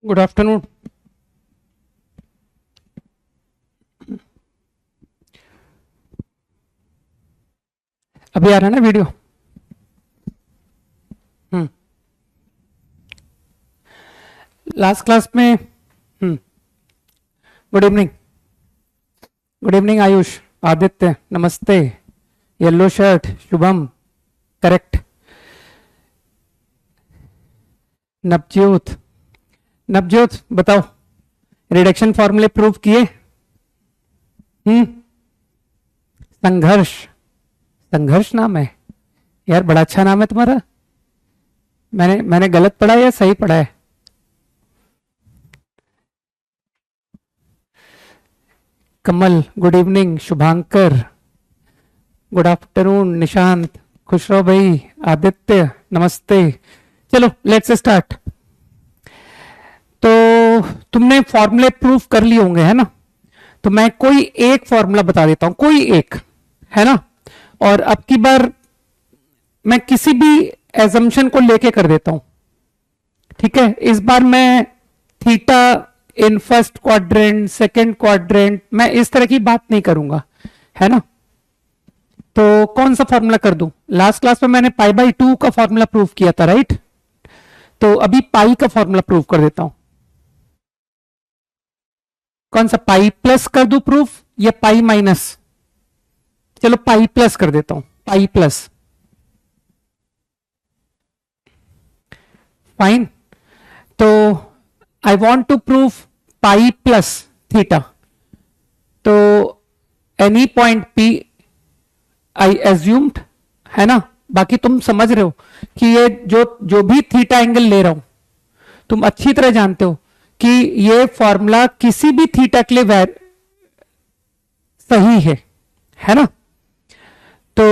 Good afternoon. अभी आ रहा है ना वीडियो? लास्ट क्लास में good evening. Good evening Ayush, Aditya, नमस्ते। Yellow shirt, Shubham, correct. Navjyot, Navjyot बताओ, रिडक्शन फॉर्मूले प्रूव किए? संघर्ष, संघर्ष नाम है यार, बड़ा अच्छा नाम है तुम्हारा। मैंने गलत पढ़ा है या सही पढ़ा है? Kamal, good evening. Shubhankar, good afternoon. Nishant, खुश रहो भाई। आदित्य, नमस्ते। चलो लेट्स स्टार्ट। तो तुमने फॉर्मूले प्रूफ कर लिए होंगे, है ना? तो मैं कोई एक फॉर्मूला बता देता हूं, कोई एक, है ना? और अब की बार मैं किसी भी एजम्पशन को लेके कर देता हूं, ठीक है? इस बार मैं theta in first quadrant, second quadrant, मैं इस तरह की बात नहीं करूंगा, है ना? तो कौन सा फॉर्मूला कर दूं? लास्ट क्लास में मैंने पाई बाई 2 का फॉर्मूला प्रूव किया था, राइट? तो अभी पाई का फॉर्मूला प्रूव कर देता हूं। कौन सा, पाई प्लस कर दूं प्रूफ या पाई माइनस? चलो पाई प्लस कर देता हूं, पाई प्लस। फाइन। तो I want to prove pi plus theta. तो any point P I assumed, है ना? बाकी तुम समझ रहे हो कि ये जो जो भी थीटा एंगल ले रहा हूं, तुम अच्छी तरह जानते हो कि ये फॉर्मूला किसी भी थीटा के लिए सही है ना? तो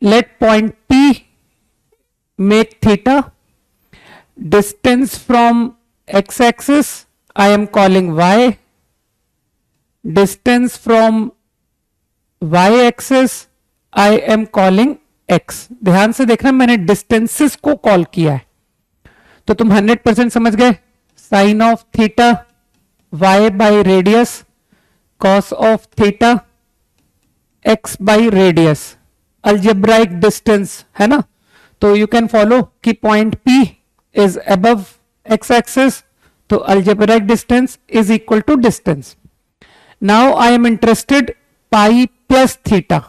let point P make theta, distance from x-axis I am calling y, distance from y-axis I am calling x। ध्यान से देखना, मैंने डिस्टेंसेस को कॉल किया है, तो तुम 100% समझ गए। Sine of theta y by radius, cos of theta x by radius, algebraic distance, है ना? तो यू कैन फॉलो कि point P is above x-axis, तो algebraic distance is equal to distance. Now I am interested pi plus theta।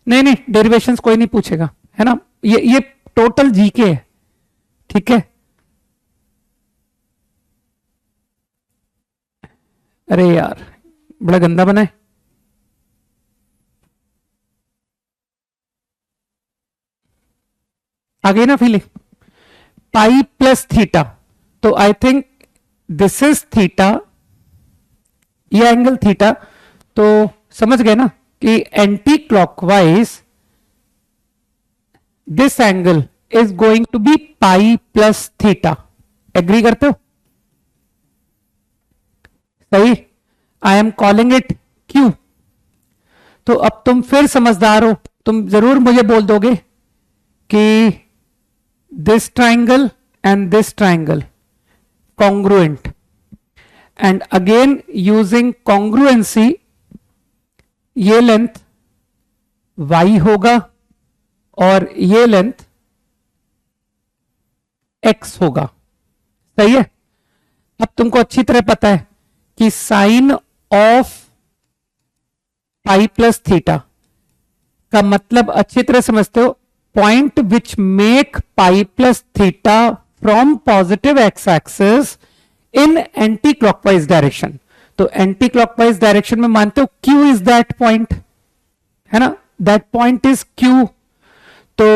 नहीं, derivations कोई नहीं पूछेगा, है ना? ये टोटल जीके है, ठीक है? अरे यार बड़ा गंदा बना है। आ गई ना फीलिंग? पाई प्लस थीटा, तो I think this is theta, ये एंगल थीटा। तो समझ गए ना कि anti clockwise this angle is going to be pi plus theta. Agree करते हो? सही। I am calling it Q. तो अब तुम फिर समझदार हो, तुम जरूर मुझे बोल दोगे कि this triangle and this triangle congruent, and again using congruency ये लेंथ y होगा और ये लेंथ x होगा। सही है? अब तुमको अच्छी तरह पता है कि sine of pi plus theta का मतलब अच्छी तरह समझते हो, point which make pi plus theta from positive x-axis in anti-clockwise direction। तो anti-clockwise direction में मानते हो Q is that point, है ना? That point is Q। तो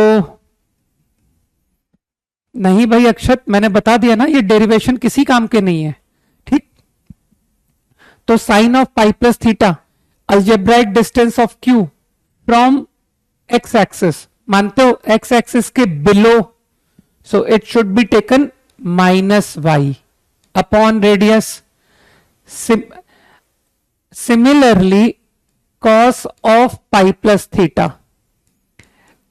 नहीं भाई अक्षत, मैंने बता दिया ना, ये डेरिवेशन किसी काम के नहीं है, ठीक? तो sine of pi plus theta, algebraic distance of Q from x axis, मानते हो एक्स एक्सिस के below, so it should be taken minus y upon radius. Similarly cos of pi plus theta,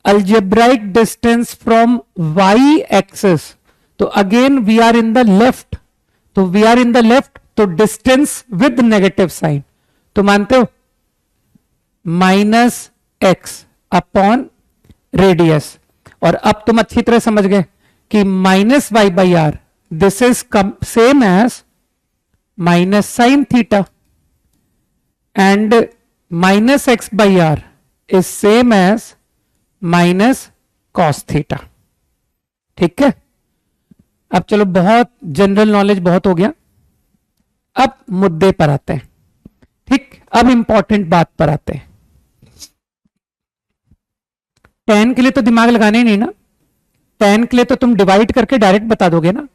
algebraic distance from y axis, तो again we are in the left, तो we are in the left, तो distance with negative sign, तो मानते हो minus x upon radius. और अब तुम अच्छी तरह समझ गए कि minus Y by R this is same as minus sine theta and minus X by R is same as minus cos theta. ठीक है, अब चलो बहुत जनरल नॉलेज बहुत हो गया, अब मुद्दे पर आते हैं। ठीक, अब इंपॉर्टेंट बात पर आते हैं। tan के लिए तो दिमाग लगाने ही नहीं ना, tan के लिए तो तुम डिवाइड करके डायरेक्ट बता दोगे ना,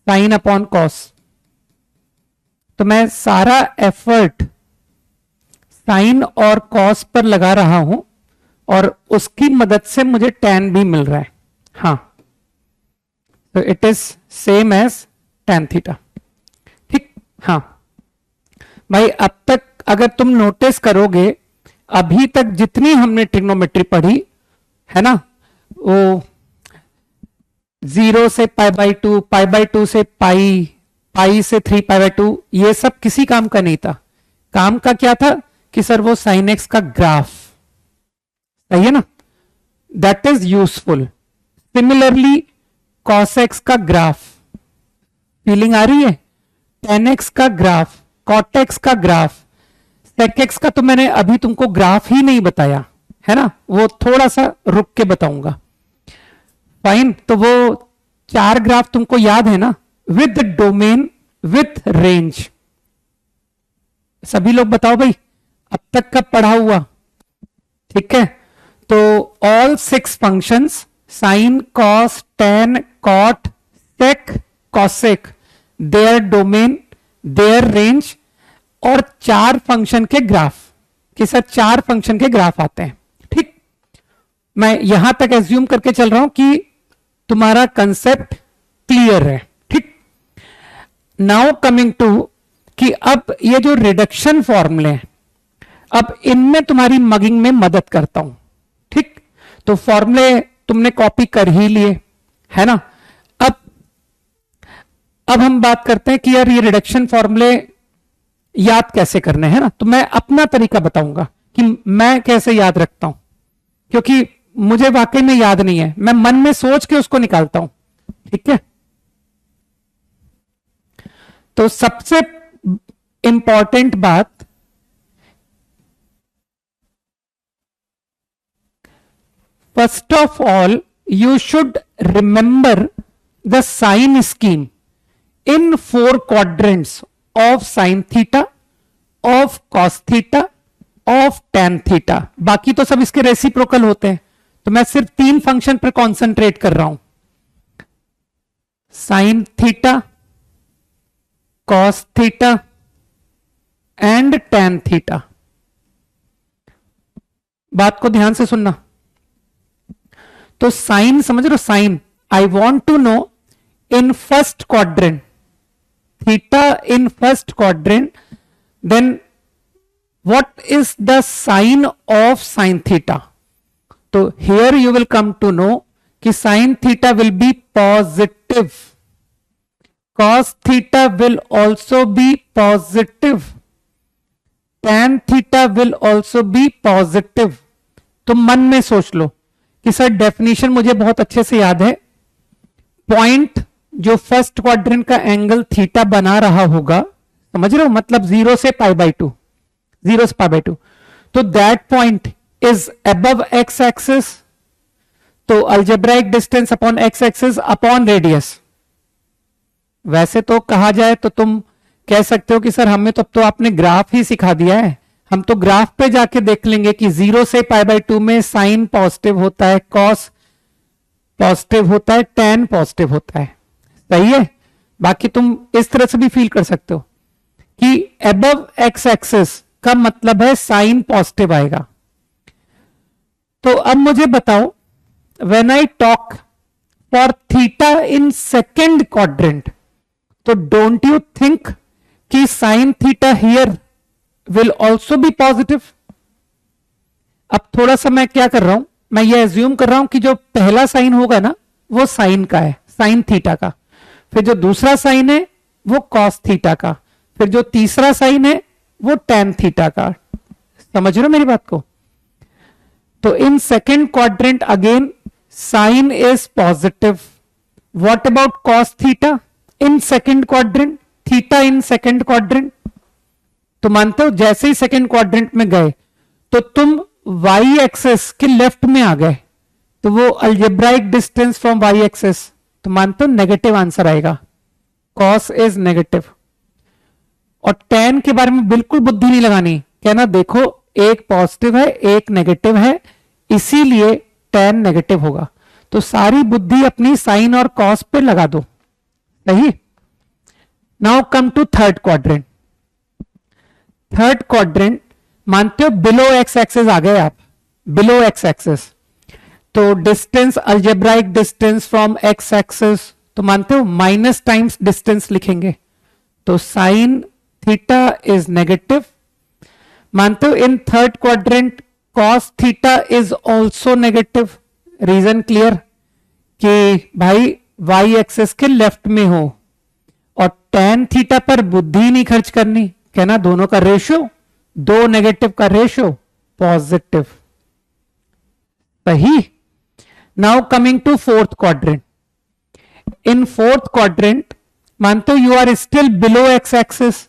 साइन अपॉन कॉस। तो मैं सारा एफर्ट साइन और कॉस पर लगा रहा हूं और उसकी मदद से मुझे tan भी मिल रहा है। हाँ, तो it is same as tan theta. ठीक, हाँ भाई, अब तक अगर तुम नोटिस करोगे अभी तक जितनी हमने ट्रिग्नोमेट्री पढ़ी है ना, वो 0 से पाई2 से पाई से 3π/2, ये सब किसी काम का नहीं था। काम का क्या था कि सर वो साइन एक्स का ग्राफ, सही है ना, that is useful. Similarly cos x का ग्राफ, फीलिंग आ रही है, टेन एक्स का ग्राफ, कॉट एक्स का ग्राफ, सेक एक्स का तो मैंने अभी तुमको ग्राफ ही नहीं बताया है ना, वो थोड़ा सा रुक के बताऊंगा। फाइन, तो वो 4 ग्राफ तुमको याद है ना, विद डोमेन विथ रेंज। सभी लोग बताओ भाई, अब तक का पढ़ा हुआ। ठीक है, तो all 6 functions sine cos tan cot sec cosec, their domain their range और 4 फंक्शन के ग्राफ के साथ 4 फंक्शन के ग्राफ आते हैं। ठीक, मैं यहां तक एज्यूम करके चल रहा हूं कि तुम्हारा कंसेप्ट क्लियर है। ठीक, नाउ कमिंग टू कि अब ये जो रिडक्शन फॉर्मूले हैं, अब इनमें तुम्हारी मगिंग में मदद करता हूं। ठीक, तो फॉर्मूले तुमने कॉपी कर ही लिए है ना। अब हम बात करते हैं कि यार ये रिडक्शन फॉर्मूले याद कैसे करने हैं ना, तो मैं अपना तरीका बताऊंगा कि मैं कैसे याद रखता हूं, क्योंकि मुझे वाकई में याद नहीं है, मैं मन में सोच के उसको निकालता हूं। ठीक है, तो सबसे इंपॉर्टेंट बात, first of all you should remember the sine scheme in 4 quadrants of sin theta, of cos theta, of tan theta। बाकी तो सब इसके रेसिप्रोकल होते हैं, तो मैं सिर्फ 3 फंक्शन पर कॉन्सेंट्रेट कर रहा हूं, sin theta, cos theta and tan theta. बात को ध्यान से सुनना। तो साइन समझ रहे हो, sine I want to know in first quadrant, theta in first quadrant, then what is the sign of sin theta? So here you will come to know कि sin theta will be positive, cos theta will also be positive, tan theta will also be positive। तुम मन में सोच लो कि sir definition मुझे बहुत अच्छे से याद है, पॉइंट जो फर्स्ट क्वाड्रेंट का एंगल थीटा बना रहा होगा, समझ रहे हो, मतलब 0 से π/2, 0 से π/2, तो that point is above x axis, तो algebraic distance upon x axis upon radius. वैसे तो कहा जाए तो तुम कह सकते हो कि सर हमें तो आपने ग्राफ ही सिखा दिया है, हम तो ग्राफ पे जाके देख लेंगे कि 0 से π/2 में साइन पॉजिटिव होता है, कॉस पॉजिटिव होता है, tan पॉजिटिव होता है। सही है, बाकी तुम इस तरह से भी फील कर सकते हो कि अबव एक्स एक्सिस का मतलब है साइन पॉजिटिव आएगा। तो अब मुझे बताओ, when I talk for theta in second quadrant, तो डोंट यू थिंक कि sine theta here will also be positive. अब थोड़ा सा मैं क्या कर रहा हूं, मैं ये एज्यूम कर रहा हूं कि जो पहला साइन होगा ना वो साइन का है, साइन थीटा का, फिर जो दूसरा साइन है वो कॉस थीटा का, फिर जो तीसरा साइन है वो टेन थीटा का। समझ रहे हो मेरी बात को? तो in second quadrant again sine is positive. What about cos theta in second quadrant, theta in second quadrant? तो मानते हो जैसे ही सेकेंड क्वाड्रेंट में गए तो तुम वाई एक्सेस के लेफ्ट में आ गए, तो वो algebraic distance from Y axis, तो मानते हो नेगेटिव आंसर आएगा, कॉस इज नेगेटिव। और टेन के बारे में बिल्कुल बुद्धि नहीं लगानी, कहना देखो एक पॉजिटिव है एक नेगेटिव है, इसीलिए टेन नेगेटिव होगा। तो सारी बुद्धि अपनी साइन और कॉस पे लगा दो। सही। Now come to third quadrant. Third quadrant मानते हो बिलो एक्स एक्सेस आ गए आप, बिलो एक्स एक्सेस, तो distance algebraic distance from X axis, तो मानते हो माइनस टाइम्स डिस्टेंस लिखेंगे, तो साइन थीटा इज नेगेटिव। मानते हो in third quadrant cos theta is also negative. Reason clear कि भाई वाई एक्सेस के लेफ्ट में हो और टेन थीटा पर बुद्धि नहीं खर्च करनी, कहना दोनों का रेशियो, दो नेगेटिव का रेशियो पॉजिटिव। सही। Now coming to fourth quadrant. In fourth quadrant मानते हो you are still below x axis,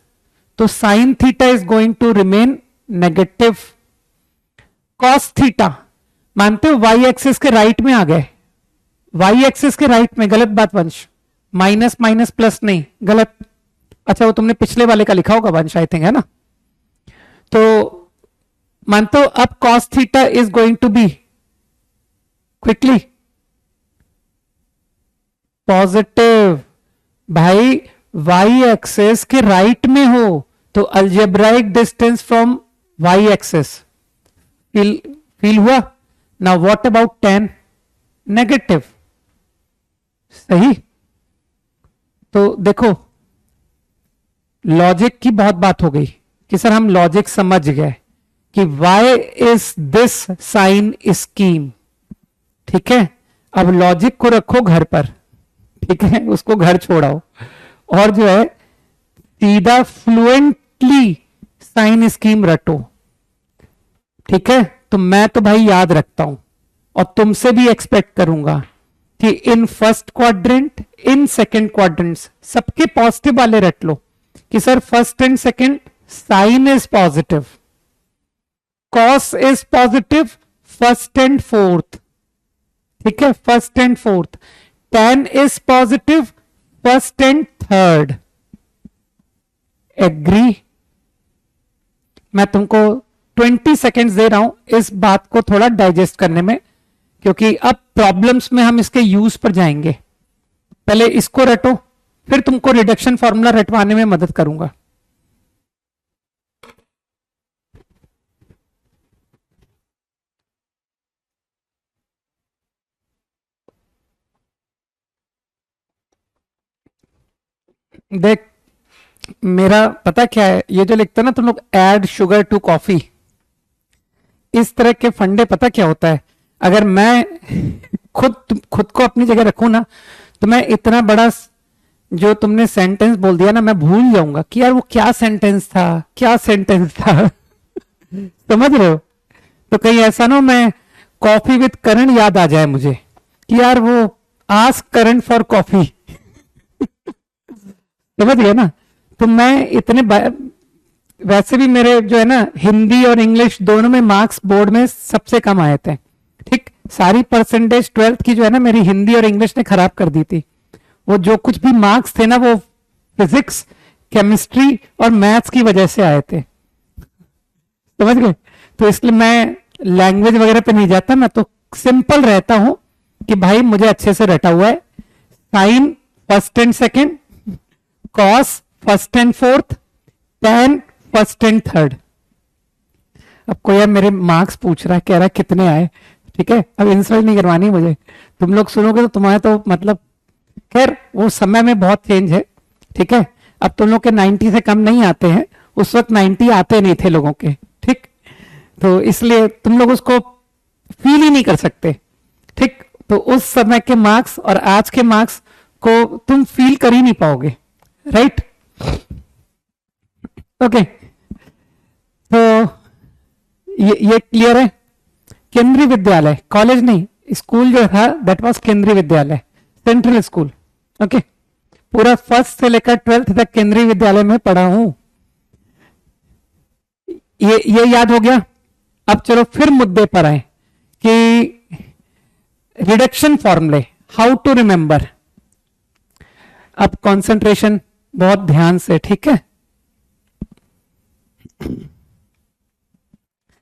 तो sine theta is going to remain negative. Cos theta मानते हो वाई एक्सिस के राइट में आ गए, वाई एक्सिस के राइट में, गलत बात वंश, माइनस माइनस प्लस नहीं, गलत। अच्छा वो तुमने पिछले वाले का लिखा होगा वंश आई थिंक, है ना? तो मानते हो अब cos theta is going to be quickly positive. भाई वाई एक्सेस के राइट में हो तो algebraic distance from Y axis फील हुआ। Now what about tan, negative. सही। तो देखो लॉजिक की बहुत बात हो गई कि सर हम लॉजिक समझ गए कि why is this sine scheme, ठीक है। अब लॉजिक को रखो घर पर, ठीक है, उसको घर छोड़ाओ और जो है सीधा फ्लुएंटली साइन स्कीम रटो, ठीक है। तो मैं तो भाई याद रखता हूं और तुमसे भी एक्सपेक्ट करूंगा कि in first quadrant in second quadrants सबके पॉजिटिव वाले रट लो कि sir first and second sine is positive, cos is positive first and fourth, ठीक है, first and fourth, tan is positive first and third. Agree? मैं तुमको 20 सेकेंड्स दे रहा हूं इस बात को थोड़ा डाइजेस्ट करने में, क्योंकि अब प्रॉब्लम्स में हम इसके यूज पर जाएंगे। पहले इसको रटो, फिर तुमको रिडक्शन फॉर्मूला रटवाने में मदद करूंगा। देख मेरा पता क्या है, ये जो लिखता है ना तुम लोग ऐड शुगर टू कॉफी, इस तरह के फंडे पता क्या होता है। अगर मैं खुद को अपनी जगह रखूं ना तो मैं इतना बड़ा जो तुमने सेंटेंस बोल दिया ना मैं भूल जाऊंगा कि यार वो क्या सेंटेंस था, क्या सेंटेंस था। समझ रहे हो? तो कहीं ऐसा ना मैं कॉफी विद करण याद आ जाए मुझे कि यार वो आस्क करण फॉर कॉफी। समझ गए ना? तो मैं इतने वैसे भी मेरे जो है ना हिंदी और इंग्लिश दोनों में मार्क्स बोर्ड में सबसे कम आए थे, ठीक। सारी परसेंटेज 12th की जो है ना मेरी हिंदी और इंग्लिश ने खराब कर दी थी। वो जो कुछ भी मार्क्स थे ना वो फिजिक्स, केमिस्ट्री और मैथ्स की वजह से आए थे। समझ गए? तो इसलिए मैं लैंग्वेज वगैरह पे नहीं जाता, मैं तो सिंपल रहता हूं कि भाई मुझे अच्छे से रटा हुआ है, sine first and second, cos first and fourth, tan first and third. अब कोई यार मेरे मार्क्स पूछ रहा है, कह रहा है कितने आए, ठीक है। अब इंसल्ट नहीं करवानी मुझे, तुम लोग सुनोगे तो तुम्हारा तो मतलब खैर वो समय में बहुत चेंज है, ठीक है। अब तुम लोग के 90 से कम नहीं आते हैं, उस वक्त 90 आते नहीं थे लोगों के, ठीक। तो इसलिए तुम लोग उसको फील ही नहीं कर सकते, ठीक। तो उस समय के मार्क्स और आज के मार्क्स को तुम फील कर ही नहीं पाओगे, राइट? ओके, तो ये क्लियर है? केंद्रीय विद्यालय, कॉलेज नहीं, स्कूल जो था दैट वाज केंद्रीय विद्यालय, सेंट्रल स्कूल। ओके, पूरा फर्स्ट से लेकर 12th तक केंद्रीय विद्यालय में पढ़ा हूं। ये याद हो गया। अब चलो फिर मुद्दे पर आए कि रिडक्शन फॉर्मूले, हाउ टू रिमेंबर। अब कंसंट्रेशन बहुत ध्यान से, ठीक है?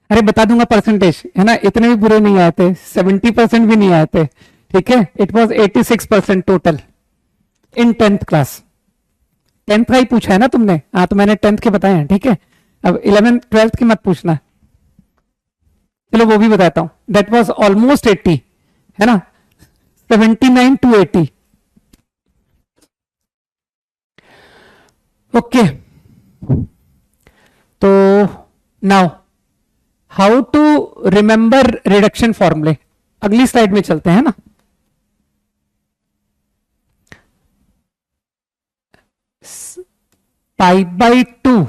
अरे बता दूंगा परसेंटेज, है ना, इतने भी बुरे नहीं आए थे, 70% भी नहीं आए थे, ठीक है? It was 86% total in 10th class. 10th का ही पूछा है ना तुमने? हाँ, तो मैंने 10th के बताए हैं, ठीक है? अब 11th 12th की मत पूछना। चलो वो भी बताता हूं। दैट वाज ऑलमोस्ट 80, है ना, 79 to 80। ओके, तो now how to remember reduction formulae, अगली स्लाइड में चलते हैं ना। पाई बाई 2,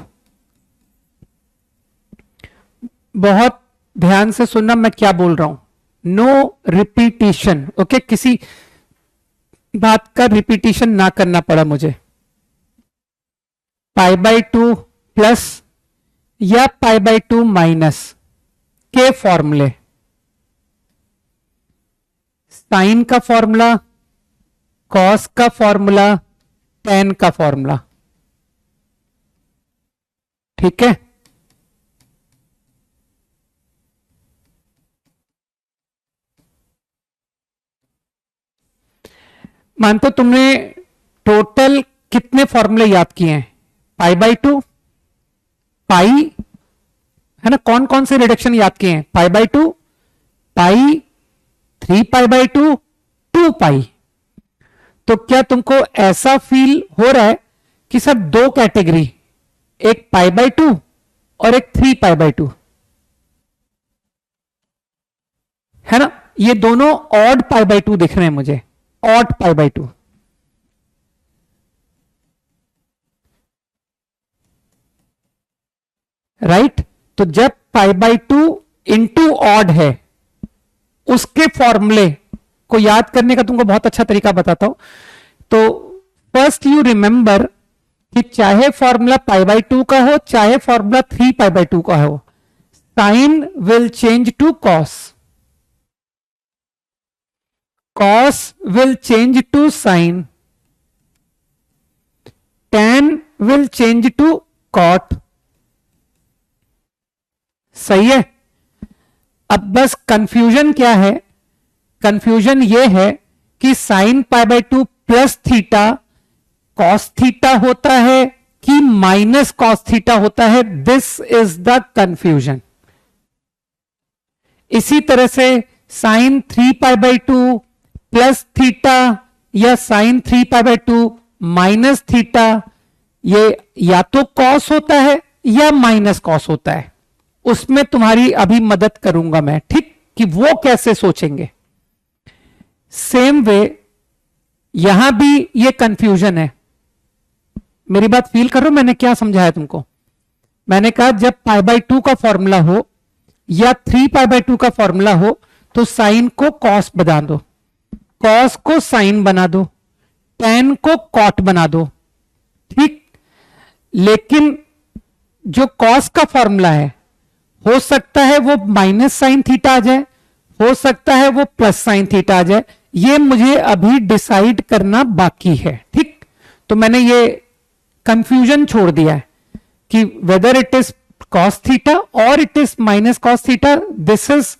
बहुत ध्यान से सुनना मैं क्या बोल रहा हूं। No repetition, okay? किसी बात का रिपीटिशन ना करना पड़ा मुझे। पाई बाई 2 प्लस या पाई बाई 2 माइनस के फॉर्मूले, साइन का फॉर्मूला, कॉस का फॉर्मूला, टेन का फॉर्मूला, ठीक है? मानते तुमने टोटल कितने फॉर्मूले याद किए हैं? पाई बाई 2, पाई, है ना, कौन कौन से रिडक्शन याद किए हैं? पाई बाई 2, पाई, 3 पाई बाई 2, 2 पाई। तो क्या तुमको ऐसा फील हो रहा है कि सर दो कैटेगरी, एक पाई बाई 2 और एक 3 पाई बाई 2, है ना? ये दोनों ऑड पाई बाई 2 दिख रहे हैं मुझे, ऑड पाई बाई 2। राइट? तो जब पाई बाई 2 इंटू ऑड है, उसके फॉर्मूले को याद करने का तुमको बहुत अच्छा तरीका बताता हूं। तो फर्स्ट यू रिमेंबर कि चाहे फॉर्मूला पाई बाई 2 का हो, चाहे फॉर्मूला 3 पाई बाई 2 का हो, sine will change to cos, cos will change to sin, tan will change to cot। सही है? अब बस कंफ्यूजन क्या है? कंफ्यूजन ये है कि sine pi by 2 plus theta cos theta होता है कि माइनस कॉस थीटा होता है। This is the confusion. इसी तरह से sine 3 pi by 2 plus theta या sine 3 pi by 2 minus theta, ये या तो कॉस होता है या माइनस कॉस होता है। उसमें तुम्हारी अभी मदद करूंगा मैं, ठीक, कि वो कैसे सोचेंगे। सेम वे यहां भी ये कंफ्यूजन है। मेरी बात फील करो, मैंने क्या समझाया तुमको? मैंने कहा जब पाई बाई 2 का फॉर्मूला हो या 3 पाई बाई 2 का फॉर्मूला हो तो साइन को कॉस बना दो, कॉस को साइन बना दो, टेन को कॉट बना दो, ठीक। लेकिन जो कॉस का फॉर्मूला है, हो सकता है वो माइनस साइन थीटा आ जाए, हो सकता है वो प्लस साइन थीटा आ जाए, ये मुझे अभी डिसाइड करना बाकी है, ठीक। तो मैंने ये कंफ्यूजन छोड़ दिया है कि whether it is cos theta और it is minus cos theta, this is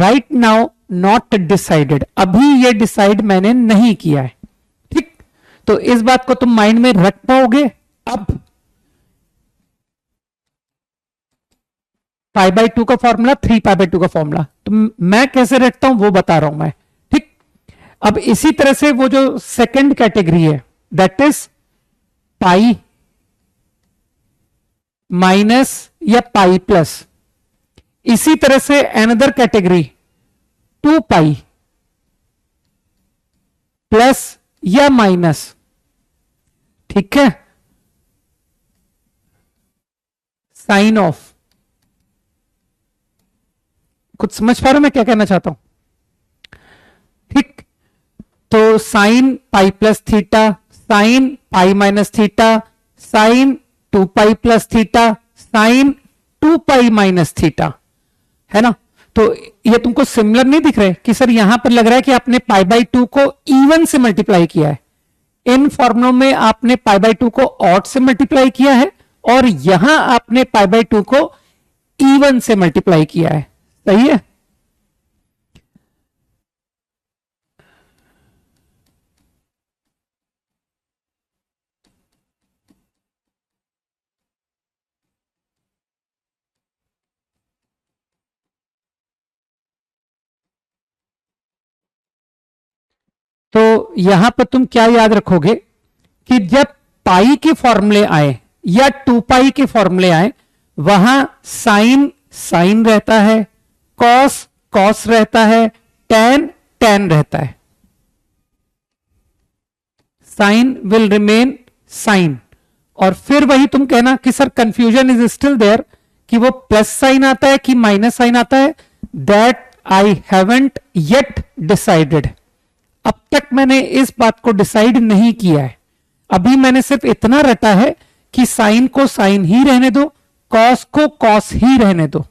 right now not decided. अभी ये डिसाइड मैंने नहीं किया है, ठीक। तो इस बात को तुम माइंड में रख पाओगे। अब पाई बाई 2 का फॉर्मूला, 3 पाई बाई 2 का फॉर्मूला, तो मैं कैसे रखता हूं वो बता रहा हूं मैं, ठीक। अब इसी तरह से वो जो सेकंड कैटेगरी है दैट इज पाई माइनस या पाई प्लस, इसी तरह से अनदर कैटेगरी 2 पाई प्लस या माइनस। ठीक है, साइन ऑफ। कुछ समझ पा रहे हो मैं क्या कहना चाहता हूं? ठीक, तो sine pi plus theta, sine pi minus theta, sine 2 pi plus theta, sine 2 pi minus theta, है ना? तो ये तुमको सिमिलर नहीं दिख रहे कि सर यहां पर लग रहा है कि आपने पाई बाई 2 को इवन से मल्टीप्लाई किया है, इन फॉर्मुलों में आपने पाई बाई 2 को ऑड से मल्टीप्लाई किया है, और यहां आपने पाई बाई 2 को इवन से मल्टीप्लाई किया है। सही है? तो यहां पर तुम क्या याद रखोगे कि जब पाई के फॉर्मूले आए या 2 पाई के फॉर्मूले आए, वहां साइन साइन रहता है, कॉस कॉस रहता है, टैन टैन रहता है। Sine will remain sine. और फिर वही तुम कहना कि sir confusion is still there कि वो प्लस साइन आता है कि माइनस साइन आता है, that I haven't yet decided. अब तक मैंने इस बात को डिसाइड नहीं किया है, अभी मैंने सिर्फ इतना रटा है कि साइन को साइन ही रहने दो, कॉस को कॉस ही रहने दो।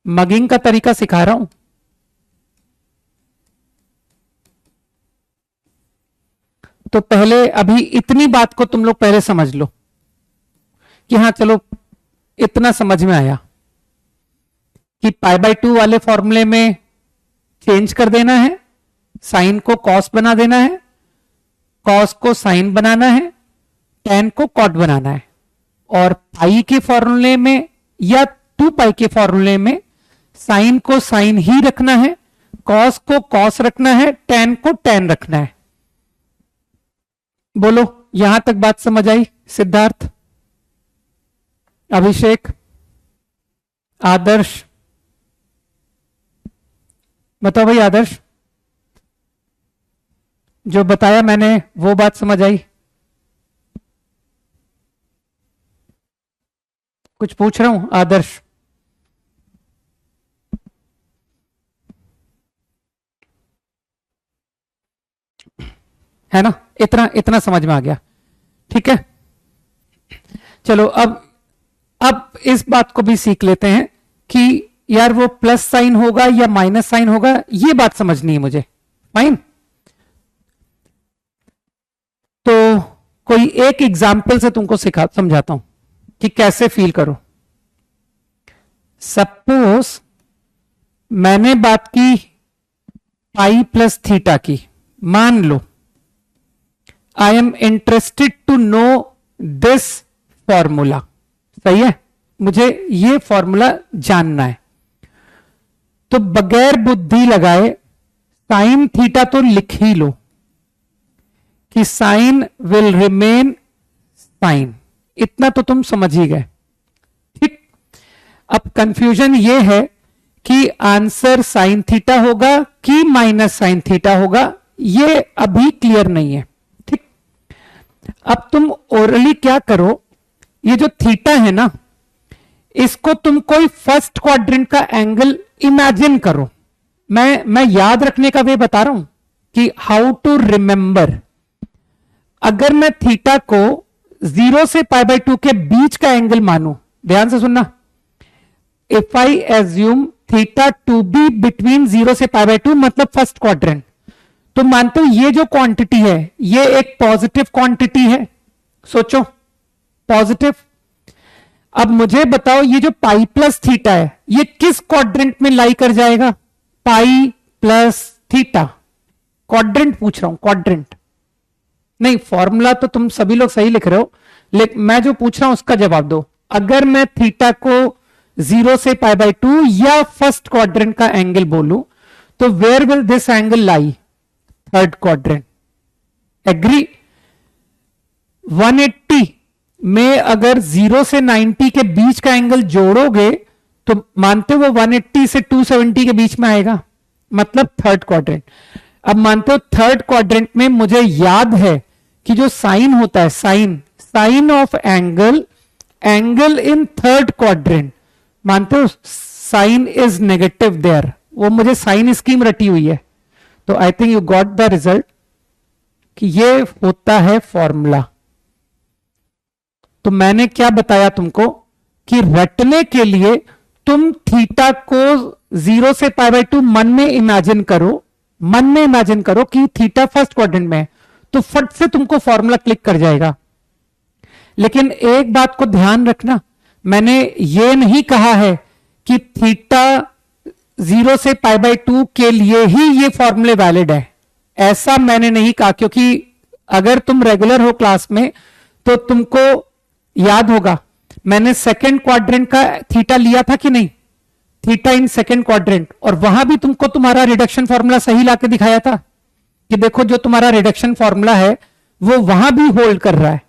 मगिंग का तरीका सिखा रहा हूं। तो पहले अभी इतनी बात को तुम लोग पहले समझ लो कि हाँ चलो इतना समझ में आया कि पाई बाई 2 वाले फॉर्मूले में चेंज कर देना है, साइन को कॉस बना देना है, कॉस को साइन बनाना है, टैन को कॉट बनाना है। और पाई के फॉर्मूले में या 2 पाई के फॉर्मूले में साइन को साइन ही रखना है, कॉस को कॉस रखना है, टैन को टैन रखना है। बोलो यहां तक बात समझ आई? सिद्धार्थ, अभिषेक, आदर्श, बताओ भाई। आदर्श, जो बताया मैंने वो बात समझ आई? कुछ पूछ रहा हूं आदर्श? है ना? इतना इतना समझ में आ गया? ठीक है, चलो अब इस बात को भी सीख लेते हैं कि यार वो प्लस साइन होगा या माइनस साइन होगा, ये बात समझनी है मुझे। फाइन, तो कोई एक एग्जाम्पल से तुमको समझाता हूं कि कैसे फील करो। सपोज मैंने बात की पाई प्लस थीटा की, मान लो I am interested to know this formula. सही है, मुझे ये फॉर्मूला जानना है। तो बगैर बुद्धि लगाए साइन थीटा तो लिख ही लो कि साइन विल रिमेन साइन। इतना तो तुम समझ ही गए। ठीक, अब कंफ्यूजन ये है कि आंसर साइन थीटा होगा कि माइनस साइन थीटा होगा, ये अभी क्लियर नहीं है। ठीक, अब तुम ओरली क्या करो, ये जो थीटा है ना, इसको तुम कोई फर्स्ट क्वाड्रेंट का एंगल इमेजिन करो। मैं याद रखने का वे बता रहा हूं कि हाउ टू रिमेंबर। अगर मैं थीटा को 0 से पाई बाई 2 के बीच का एंगल मानूं, ध्यान से सुनना, if I assume theta to be between 0 से पाई बाई 2 मतलब फर्स्ट क्वाड्रेंट, तो मानते हो ये जो क्वांटिटी है ये एक पॉजिटिव क्वांटिटी है। सोचो, पॉजिटिव। अब मुझे बताओ ये जो पाई प्लस थीटा है ये किस क्वाड्रेंट में लाई कर जाएगा? पाई प्लस थीटा। क्वाड्रेंट पूछ रहा हूं, क्वाड्रेंट नहीं। फॉर्मूला तो तुम सभी लोग सही लिख रहे हो, लेकिन मैं जो पूछ रहा हूं उसका जवाब दो। अगर मैं थीटा को 0 से पाई बाई 2 या फर्स्ट क्वाड्रेंट का एंगल बोलूं, तो where will this angle lie? Third quadrant. Agree? 180 में अगर 0 से 90 के बीच का एंगल जोड़ोगे तो मानते हो 180 से 270 के बीच में आएगा, मतलब थर्ड क्वाड्रेंट। अब मानते हो थर्ड क्वाड्रेंट में मुझे याद है कि जो साइन होता है, sine of angle, angle in third quadrant, मानते हो साइन इज नेगेटिव देयर, वो मुझे साइन स्कीम रटी हुई है। तो I think you got the result कि ये होता है फॉर्मूला। तो मैंने क्या बताया तुमको कि रटने के लिए तुम थीटा को 0 से π/2 मन में इमेजिन करो कि थीटा फर्स्ट क्वाड्रेंट में है, तो फट से तुमको फॉर्मूला क्लिक कर जाएगा। लेकिन एक बात को ध्यान रखना, मैंने ये नहीं कहा है कि थीटा 0 से π/2 के लिए ही ये फॉर्मूले वैलिड है, ऐसा मैंने नहीं कहा। क्योंकि अगर तुम रेगुलर हो क्लास में तो तुमको याद होगा मैंने सेकंड क्वाड्रेंट का थीटा लिया था कि नहीं, थीटा इन सेकंड क्वाड्रेंट, और वहां भी तुमको तुम्हारा रिडक्शन फॉर्मूला सही लाके दिखाया था कि देखो जो तुम्हारा रिडक्शन फॉर्मूला है वो वहां भी होल्ड कर रहा है।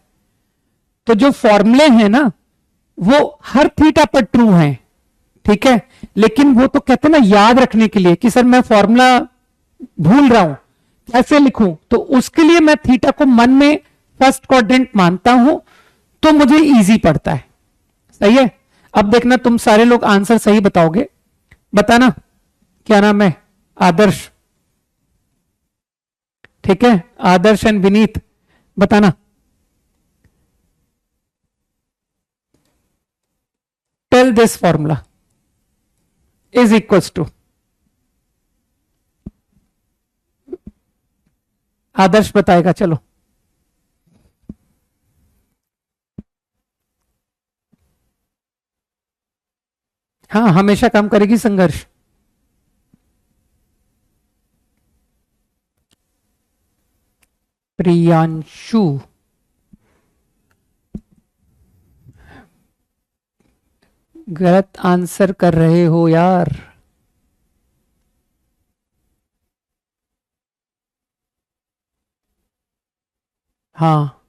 तो जो फॉर्मूले हैं ना वो हर थीटा पर ट्रू हैं, ठीक है, लेकिन वो तो कहते हैं ना याद रखने के लिए कि सर मैं फॉर्मूला भूल रहा हूं कैसे लिखूं, तो उसके लिए मैं थीटा को मन में फर्स्ट क्वाड्रेंट मानता हूं तो मुझे इजी पड़ता है। सही है। अब देखना तुम सारे लोग आंसर सही बताओगे, बताना क्या नाम है, आदर्श, ठीक है, आदर्श एंड विनीत बताना। Tell this formula is equals to, Adarsh बताएगा, चलो। हाँ, हमेशा काम करेगी संघर्ष। प्रियांशु, गलत आंसर कर रहे हो यार। हाँ,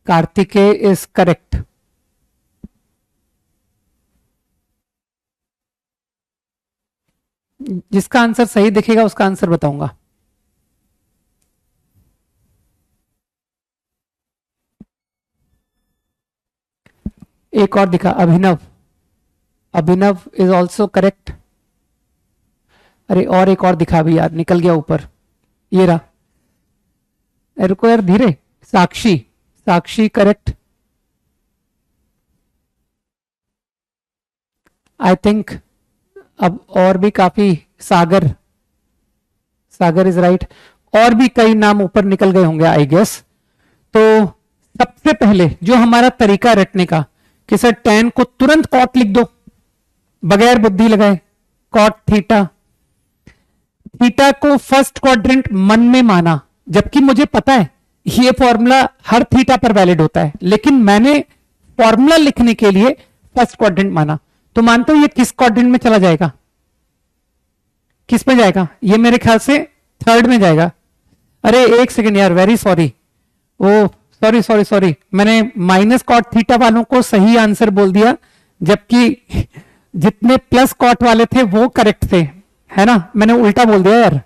कार्तिकेय इज करेक्ट। जिसका आंसर सही दिखेगा उसका आंसर बताऊंगा। एक और दिखा, अभिनव, अभिनव इज ऑल्सो करेक्ट। अरे और एक और दिखा भी यार, निकल गया ऊपर, ये रहा, रुको यार धीरे, साक्षी, साक्षी करेक्ट। आई थिंक अब और भी काफी, सागर, सागर इज राइट, और भी कई नाम ऊपर निकल गए होंगे आई गेस। तो सबसे पहले जो हमारा तरीका रटने का कि सर tan को तुरंत कॉट लिख दो बगैर बुद्धि लगाए, कॉट थीटा, थीटा को फर्स्ट क्वाड्रेंट मन में माना, जबकि मुझे पता है ये फॉर्मूला हर थीटा पर वैलिड होता है, लेकिन मैंने फॉर्मूला लिखने के लिए फर्स्ट क्वाड्रेंट माना। तो मानते हो ये किस क्वाड्रेंट में चला जाएगा, किस में जाएगा, ये मेरे ख्याल से थर्ड में जाएगा। अरे एक सेकेंड यार, वेरी सॉरी, ओ सॉरी सॉरी सॉरी, मैंने माइनस कॉट थीटा वालों को सही आंसर बोल दिया, जबकि जितने प्लस कॉट वाले थे वो करेक्ट थे, है ना, मैंने उल्टा बोल दिया यार।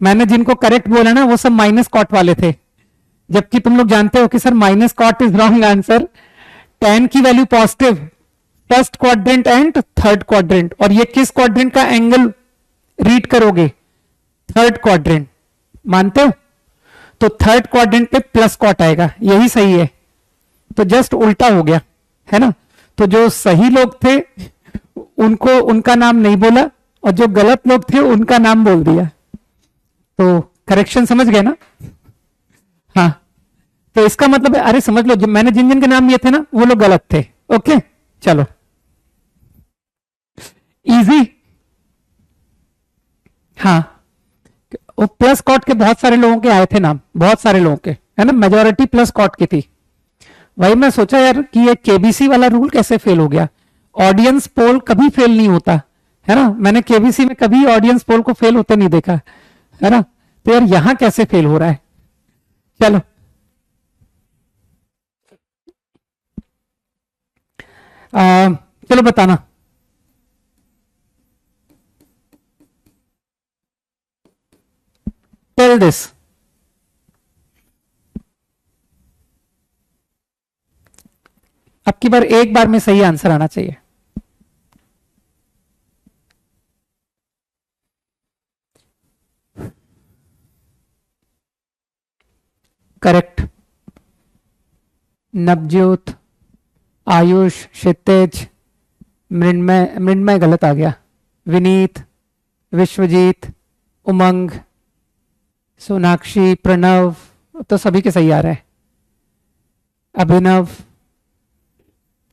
मैंने जिनको करेक्ट बोला ना वो सब माइनस कॉट वाले थे, जबकि तुम लोग जानते हो कि sir minus cot is wrong answer. tan की value positive, first quadrant and third quadrant, और ये किस क्वाड्रेंट का एंगल रीड करोगे, थर्ड क्वाड्रेंट, मानते हो। तो थर्ड क्वाड्रेंट पे प्लस कॉट आएगा, यही सही है, तो जस्ट उल्टा हो गया, है ना। तो जो सही लोग थे उनको उनका नाम नहीं बोला, और जो गलत लोग थे उनका नाम बोल दिया। तो करेक्शन समझ गए ना। हाँ, तो इसका मतलब है, अरे समझ लो, जो मैंने जिन जिन के नाम लिए थे ना वो लोग गलत थे। ओके चलो, इजी। हाँ, वो प्लस कॉट के बहुत सारे लोगों के आए थे नाम, बहुत सारे लोगों के, है ना, मेजोरिटी प्लस कॉट की थी। वही मैं सोचा यार कि ये केबीसी वाला रूल कैसे फेल हो गया, ऑडियंस पोल कभी फेल नहीं होता, है ना, मैंने केबीसी में कभी ऑडियंस पोल को फेल होते नहीं देखा, है ना, तो यार यहां कैसे फेल हो रहा है। चलो चलो बताना। Tell this. अब की बार एक बार में सही आंसर आना चाहिए। करेक्ट। नवज्योत, आयुष, क्षितिज, मृण्मय, मृण्मय गलत आ गया, विनीत, विश्वजीत, उमंग, सोनाक्षी, प्रणव, तो सभी के सही आ रहे हैं। अभिनव,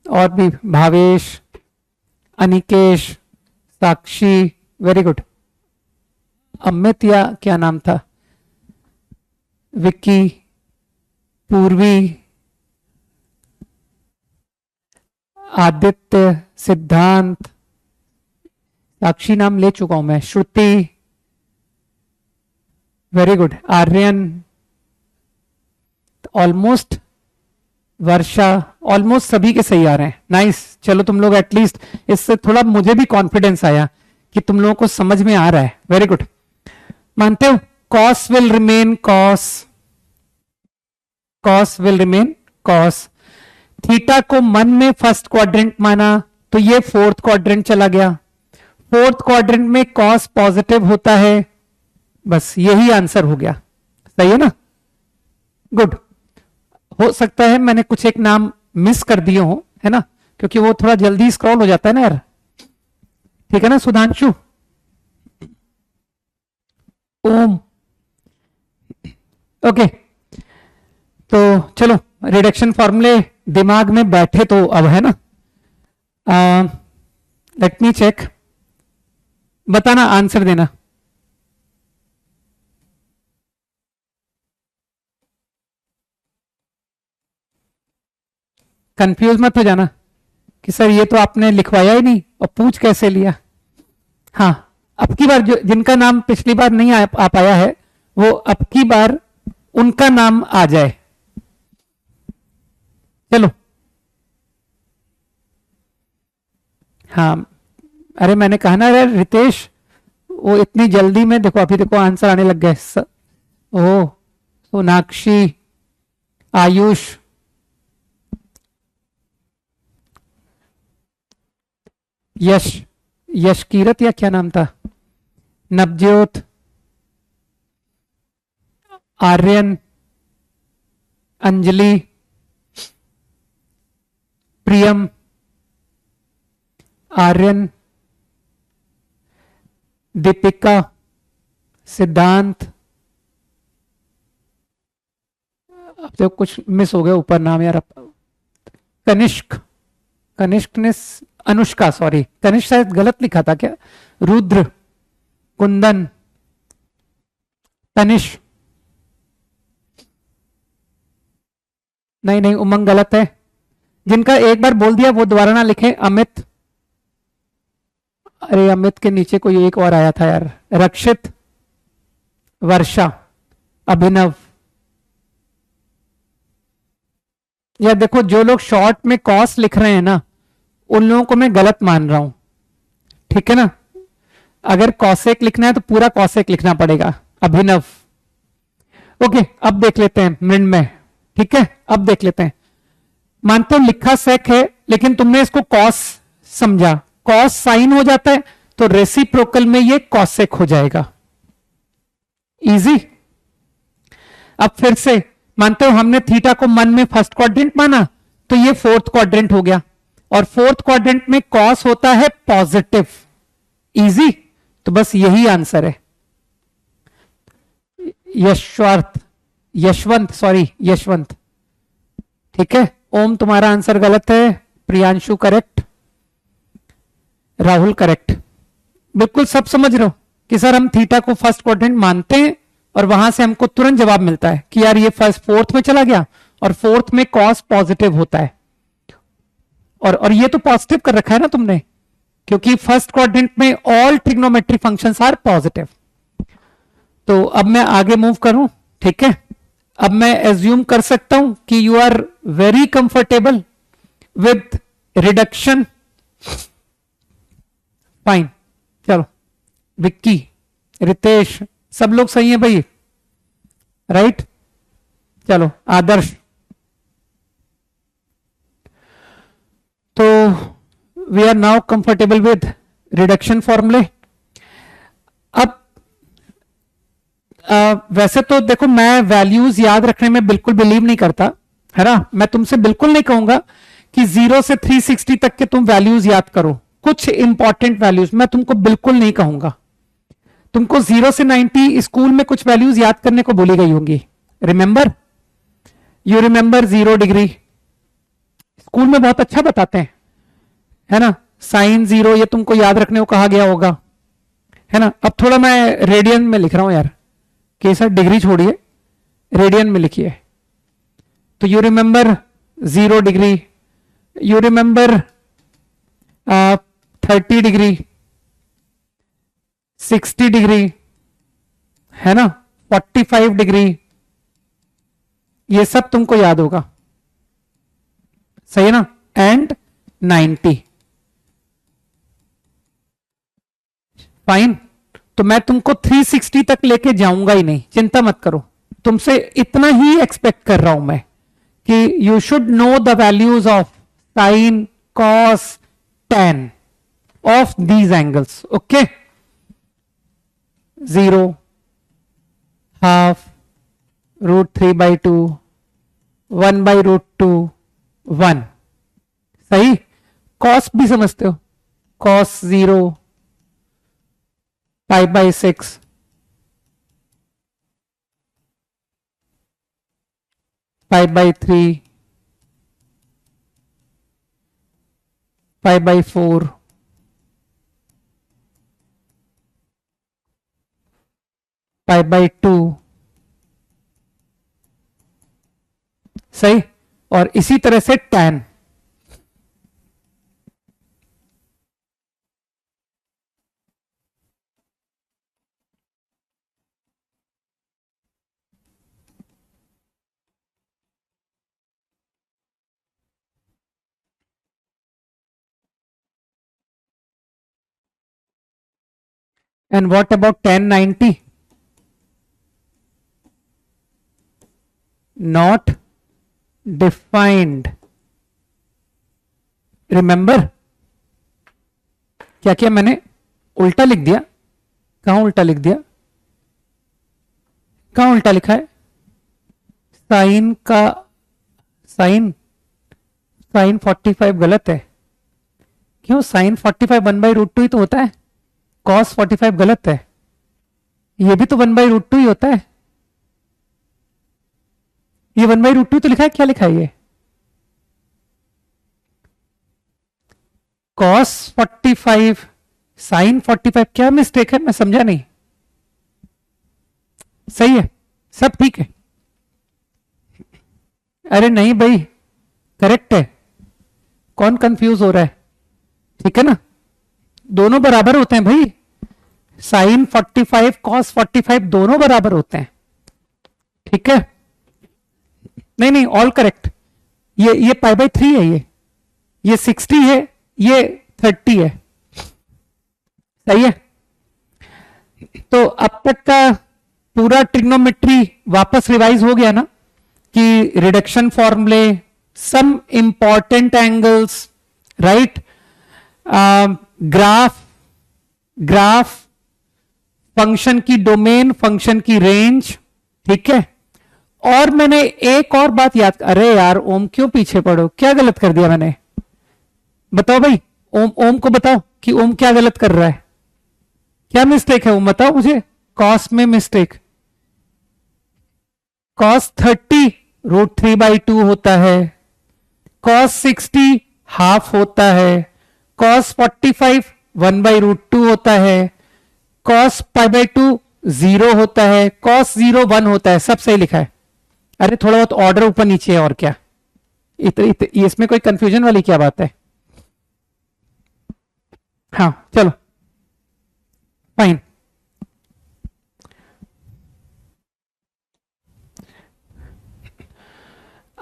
और भी भावेश, अनिकेश, साक्षी, वेरी गुड। अमित या क्या नाम था, विक्की, पूर्वी, आदित्य, सिद्धांत, साक्षी नाम ले चुका हूं मैं, श्रुति, वेरी गुड, आर्यन, ऑलमोस्ट, वर्षा, ऑलमोस्ट सभी के सही आ रहे हैं। नाइस, चलो तुम लोग एटलीस्ट, इससे थोड़ा मुझे भी कॉन्फिडेंस आया कि तुम लोगों को समझ में आ रहा है। Very good. मानते हो cos will remain cos, cos will remain cos. Theta को मन में फर्स्ट क्वाड्रेंट माना तो ये फोर्थ क्वाड्रेंट चला गया। फोर्थ क्वाड्रेंट में कॉस पॉजिटिव होता है। बस यही आंसर हो गया। सही है ना? गुड। हो सकता है मैंने कुछ एक नाम मिस कर दिए हो, है ना, क्योंकि वो थोड़ा जल्दी स्क्रॉल हो जाता है ना यार। ठीक है ना सुधांशु? ओम, ओके। तो चलो रिडक्शन फॉर्मूले दिमाग में बैठे तो अब, है ना? लेट मी चेक, बताना, आंसर देना। कंफ्यूज मत हो जाना कि सर ये तो आपने लिखवाया ही नहीं और पूछ कैसे लिया। हाँ, अब की बार जो जिनका नाम पिछली बार नहीं आ पाया है वो अब की बार उनका नाम आ जाए। चलो। हाँ, अरे मैंने कहा ना यार रितेश, वो इतनी जल्दी में देखो, अभी देखो आंसर आने लग गए। ओ, सोनाक्षी, आयुष, यश, यशकीरत या क्या नाम था, नवज्योत, आर्यन, अंजलि, प्रियम, आर्यन, दीपिका, सिद्धांत, अब तो कुछ मिस हो गया ऊपर नाम यार, कनिष्क, कनिष्क ने, अनुष्का, सॉरी कनिष्क शायद गलत लिखा था क्या, रुद्र, कुंदन, तनिष, नहीं नहीं उमंग गलत है। जिनका एक बार बोल दिया वो दोबारा ना लिखें। अमित, अरे अमित के नीचे कोई एक और आया था यार, रक्षित, वर्षा, अभिनव। यार देखो जो लोग शॉर्ट में कॉस लिख रहे हैं ना उन लोगों को मैं गलत मान रहा हूं, ठीक है ना? अगर कॉसेक लिखना है तो पूरा कॉसेक लिखना पड़ेगा। अभिनव, ओके। अब देख लेते हैं मृण्मय, ठीक है? अब देख लेते हैं। मानते हो लिखा सेक है लेकिन तुमने इसको कॉस समझा, कॉस साइन हो जाता है तो रेसिप्रोकल में ये कॉसेक हो जाएगा। इजी। अब फिर से मानते हो हमने थीटा को मन में फर्स्ट क्वाड्रेंट माना तो ये फोर्थ क्वाड्रेंट हो गया, और फोर्थ क्वाड्रेंट में कॉस होता है पॉजिटिव। इजी। तो बस यही आंसर है। यशवंत, सॉरी यशवंत, ठीक है। ओम तुम्हारा आंसर गलत है, प्रियांशु करेक्ट, राहुल करेक्ट। बिल्कुल सब समझ रहे हो कि सर हम थीटा को फर्स्ट क्वाड्रेंट मानते हैं और वहां से हमको तुरंत जवाब मिलता है कि यार ये फर्स्ट फोर्थ में चला गया और फोर्थ में कॉस पॉजिटिव होता है। और ये तो पॉजिटिव कर रखा है ना तुमने, क्योंकि फर्स्ट क्वाड्रेंट में all trigonometric functions are positive. तो अब मैं आगे मूव करूं, ठीक है? अब मैं एज्यूम कर सकता हूं कि you are very comfortable with reduction. Fine, चलो। विक्की, रितेश, सब लोग सही है भाई, राइट। चलो आदर्श, तो we are now comfortable with reduction formulae. अब वैसे तो देखो, मैं वैल्यूज याद रखने में बिल्कुल बिलीव नहीं करता, है ना। मैं तुमसे बिल्कुल नहीं कहूंगा कि 0 से 360 तक के तुम वैल्यूज याद करो, कुछ इंपॉर्टेंट वैल्यूज मैं तुमको बिल्कुल नहीं कहूंगा। तुमको 0 से 90 स्कूल में कुछ वैल्यूज याद करने को बोली गई होंगी। Remember, you remember 0 degree, school में बहुत अच्छा बताते हैं, है ना। साइन 0 ये तुमको याद रखने को कहा गया होगा, है ना। अब थोड़ा मैं रेडियन में लिख रहा हूं यार, कि सर डिग्री छोड़िए, रेडियन में लिखिए। तो you remember 0 degree, you remember 30 degree, 60 degree, है ना, 45 डिग्री, ये सब तुमको याद होगा, सही है ना। And 90, fine. तो मैं तुमको 360 तक लेके जाऊंगा ही नहीं, चिंता मत करो। तुमसे इतना ही एक्सपेक्ट कर रहा हूं मैं कि you should know the values of sine, cos, tan of these angles. Okay, 0, half, √3/2, 1/√2, 1, सही। कॉस भी समझते हो, कॉस 0, π/6, π/3, π/4, π/2, सही। और इसी तरह से tan, and what about tan 90? Not defined. Remember, क्या किया मैंने, उल्टा लिख दिया। कहां उल्टा लिख दिया, कहां उल्टा लिखा है। साइन का साइन 45 गलत है। क्यों, साइन 45 1/√2 ही तो होता है। कॉस 45 गलत है, ये भी तो 1/√2 ही होता है। ये 1/√2 तो लिखा है, क्या लिखा है ये, कॉस 45 साइन 45, क्या मिस्टेक है, मैं समझा नहीं। सही है, सब ठीक है। अरे नहीं भाई, करेक्ट है, कौन कंफ्यूज हो रहा है, ठीक है ना। दोनों बराबर होते हैं भाई, साइन 45 कॉस 45 दोनों बराबर होते हैं, ठीक है। नहीं नहीं, ऑल करेक्ट। ये π/3 है, ये 60 है, ये 30 है, सही है। तो अब तक का पूरा ट्रिग्नोमेट्री वापस रिवाइज हो गया ना, कि reduction formulae, some important angles, right, graph, function की डोमेन, फंक्शन की रेंज, ठीक है। और मैंने एक और बात याद, अरे यार ओम क्यों पीछे पड़ो, क्या गलत कर दिया मैंने, बताओ भाई। ओम को बताओ कि ओम क्या गलत कर रहा है, क्या मिस्टेक है ओम, बताओ मुझे। कॉस में मिस्टेक, कॉस 30 √3/2 होता है, कॉस 60 हाफ होता है, कॉस 45 1/√2 होता है, कॉस π/2 0 होता है, कॉस 0 1 होता है, सब सही लिखा है। अरे थोड़ा बहुत ऑर्डर ऊपर नीचे है, और क्या, इसमें कोई कंफ्यूजन वाली क्या बात है। हाँ चलो फाइन।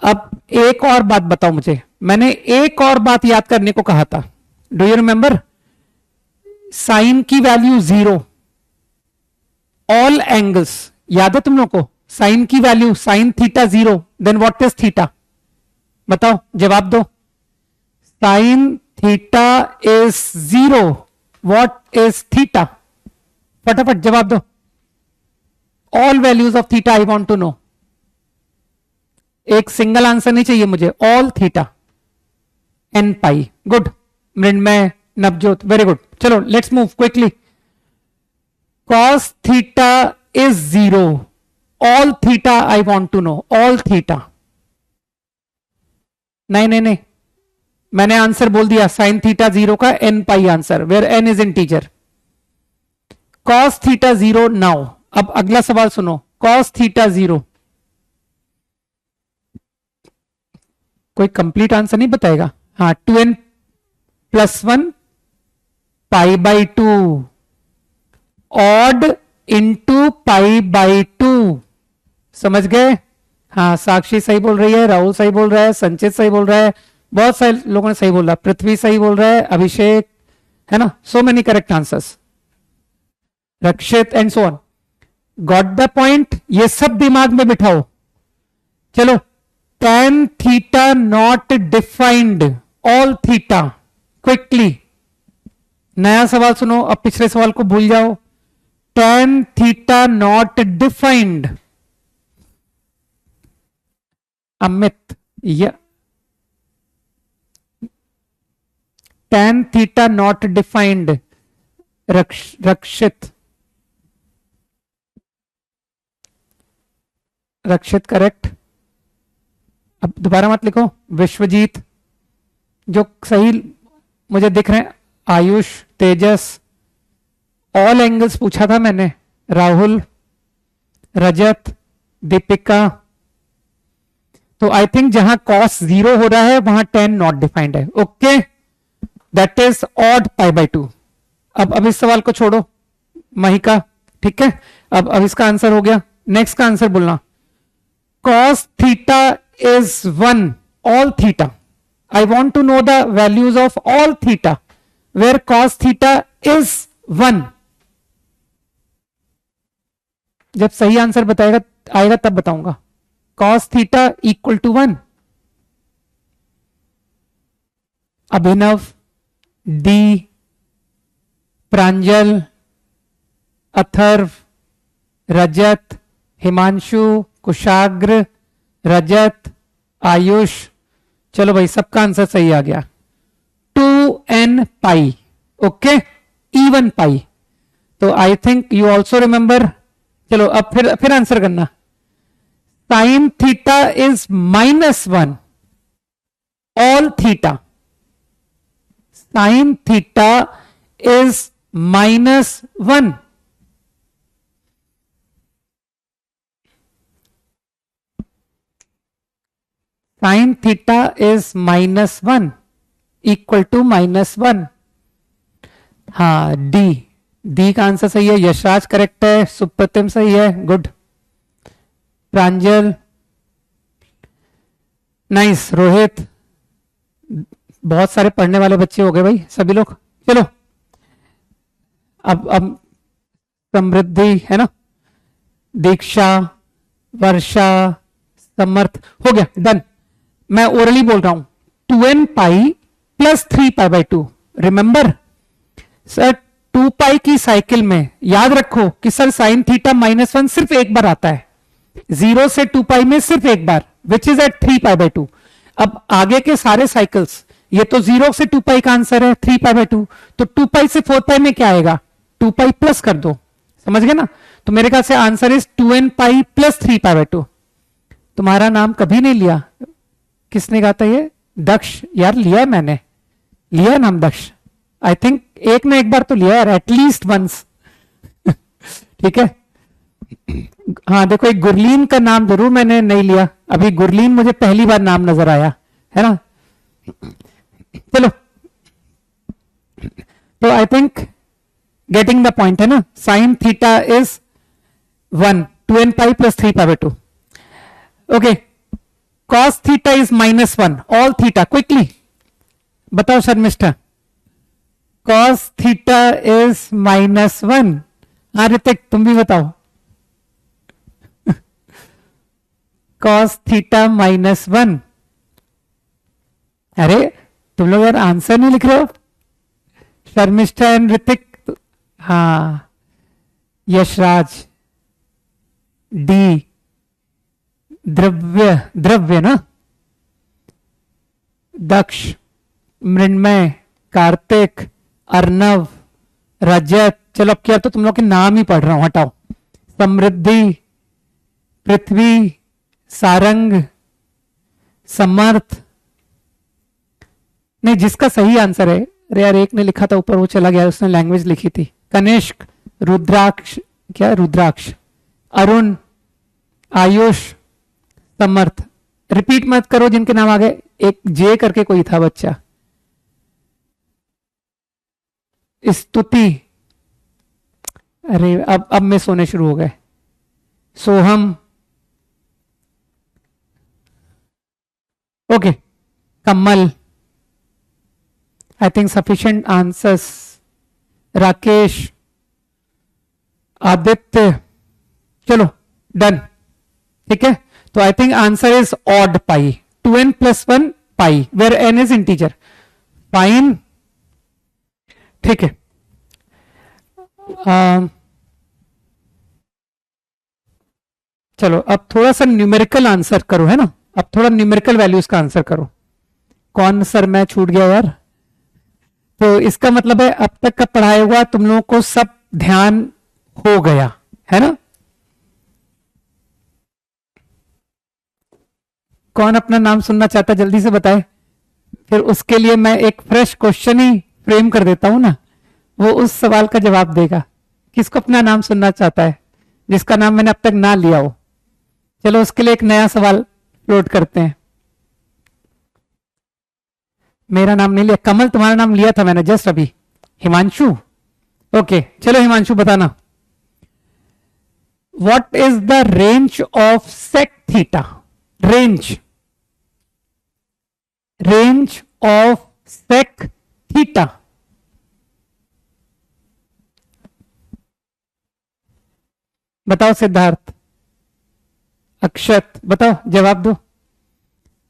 अब एक और बात बताओ मुझे, मैंने एक और बात याद करने को कहा था, डू यू रिमेंबर। साइन की वैल्यू 0, ऑल एंगल्स, याद है तुम लोग को, साइन की value, sine theta 0, then what is theta? बताओ, जवाब दो। Sine theta is 0, what is theta? फटाफट जवाब दो। All values of theta I want to know. एक सिंगल आंसर नहीं चाहिए मुझे, all theta. N pi, good. Mrinmoy, Navjot, very good. चलो let's move quickly. Cos theta is 0, all theta I want to know, all theta. नहीं नहीं नहीं, मैंने answer बोल दिया, साइन थीटा 0 का N pi answer, where N is integer. Cos theta 0 now. अब अगला सवाल सुनो, कॉस थीटा 0। कोई कंप्लीट आंसर नहीं बताएगा? हाँ, 2n+1 pi by 2, odd into pi by 2। समझ गए? हाँ, साक्षी सही बोल रही है, राहुल सही बोल रहा है, संचित सही बोल रहा है, बहुत सारे लोगों ने सही बोला, पृथ्वी सही बोल रहा है, अभिषेक, है ना, so many correct answers, Rakshit and so on. Got the point? ये सब दिमाग में बिठाओ। चलो, tan theta naught defined, all theta, quickly. नया सवाल सुनो, अब पिछले सवाल को भूल जाओ। tan theta naught defined. Amit, या tan थीटा नॉट डिफाइंड, रक्षित, रक्षित करेक्ट। अब दोबारा मत लिखो। विश्वजीत, जो सही मुझे दिख रहे हैं, आयुष, तेजस, ऑल एंगल्स पूछा था मैंने, राहुल, रजत, दीपिका। तो आई थिंक जहां कॉस 0 हो रहा है वहां tan नॉट डिफाइंड है। Okay, that is odd pi by 2। अब इस सवाल को छोड़ो महिका, ठीक है। अब इसका आंसर हो गया, नेक्स्ट का आंसर बोलना। cos theta is 1, all theta. I want to know the values of all theta, where cos theta is 1. जब सही आंसर बताएगा आएगा तब बताऊंगा। cos theta equal to 1। Abhinav, D, Pranjal, Atharva, Rajat, Himanshu, Kushagra, Rajat, Ayush. चलो भाई, सबका आंसर सही आ गया। 2n पाई, ओके, इवन पाई। तो I think you also remember. चलो अब फिर आंसर करना। Sine theta is -1, all theta. Sine theta is -1। Sine theta is -1 equal to -1। हाँ, डी का आंसर सही है। यशराज करेक्ट है, सुप्रतिम सही है, गुड। प्रांजल, नाइस। रोहित, बहुत सारे पढ़ने वाले बच्चे हो गए भाई सभी लोग। चलो अब समृद्धि, है ना, दीक्षा, वर्षा, समर्थ, हो गया, डन। मैं ओरली बोल रहा हूं, 2n pi plus 3 pi by 2। Remember sir, 2 पाई की साइकिल में याद रखो कि सर साइन थीटा -1 सिर्फ एक बार आता है, 0 से 2 पाई में सिर्फ एक बार, which is at 3 pi by 2। अब आगे के सारे साइकिल्स, ये तो 0 से 2 पाई का आंसर है, 3 पाई बाई 2, तो 2 पाई से 4 पाई में क्या आएगा? 2 पाई प्लस कर दो, समझ गए ना। तो मेरे ख्याल से answer is 2n pi plus 3 pi by 2। तुम्हारा नाम कभी नहीं लिया, किसने कहा था ये? दक्ष, यार लिया है मैंने, लिया है नाम दक्ष, आई थिंक एक ना एक बार तो लिया है, एटलीस्ट वंस। ठीक है। हाँ देखो, एक गुरलीन का नाम जरूर मैंने नहीं लिया, अभी गुरलीन मुझे पहली बार नाम नजर आया, है ना। चलो, तो I think getting the point, है ना। Sign theta is 1, 2n pi plus 3 pi by 2। Okay, cos theta is -1, all theta, quickly बताओ शर्मिष्ठा। cos theta is -1। हाँ ऋतिक, तुम भी बताओ। Cos theta -1। अरे तुम लोग यार आंसर नहीं लिख रहे हो। शर्मिष्ठा एंड ऋतिक, हाँ यशराज, डी द्रव्य, द्रव्य ना, दक्ष, मृण्मय, कार्तिक, अर्णव, रजत। चलो अब क्या, तो तुम लोग के नाम ही पढ़ रहा हूं, हटाओ। समृद्धि, पृथ्वी, सारंग, समर्थ। नहीं, जिसका सही आंसर है, अरे यार एक ने लिखा था ऊपर, वो चला गया, उसने लैंग्वेज लिखी थी। कनिष्क, रुद्राक्ष, क्या रुद्राक्ष, अरुण, आयुष, समर्थ। रिपीट मत करो जिनके नाम आ गए। एक जे करके कोई था बच्चा। स्तुति, अरे अब में सोने शुरू हो गए। Soham, okay. Kamal, I think sufficient answers. Rakesh, Aditya, चलो डन, ठीक है। तो I think answer is odd pi, 2n + 1 pi, where n is integer. Fine, ठीक है। चलो अब थोड़ा सा न्यूमेरिकल आंसर करो, है ना। अब थोड़ा न्यूमेरिकल वैल्यूज का आंसर करो। कौन सर, मैं छूट गया यार। तो इसका मतलब है अब तक का पढ़ाया हुआ तुम लोगों को सब ध्यान हो गया, है ना। कौन अपना नाम सुनना चाहता है, जल्दी से बताए। फिर उसके लिए मैं एक फ्रेश क्वेश्चन ही फ्रेम कर देता हूं ना, वो उस सवाल का जवाब देगा। किसको अपना नाम सुनना चाहता है, जिसका नाम मैंने अब तक ना लिया हो। चलो उसके लिए एक नया सवाल फ्लोट करते हैं। मेरा नाम नहीं लिया, कमल तुम्हारा नाम लिया था मैंने जस्ट अभी। हिमांशु, ओके चलो हिमांशु बताना। What is the range of sec theta. Range, range of sec theta. बताओ सिद्धार्थ, अक्षत, बताओ जवाब दो।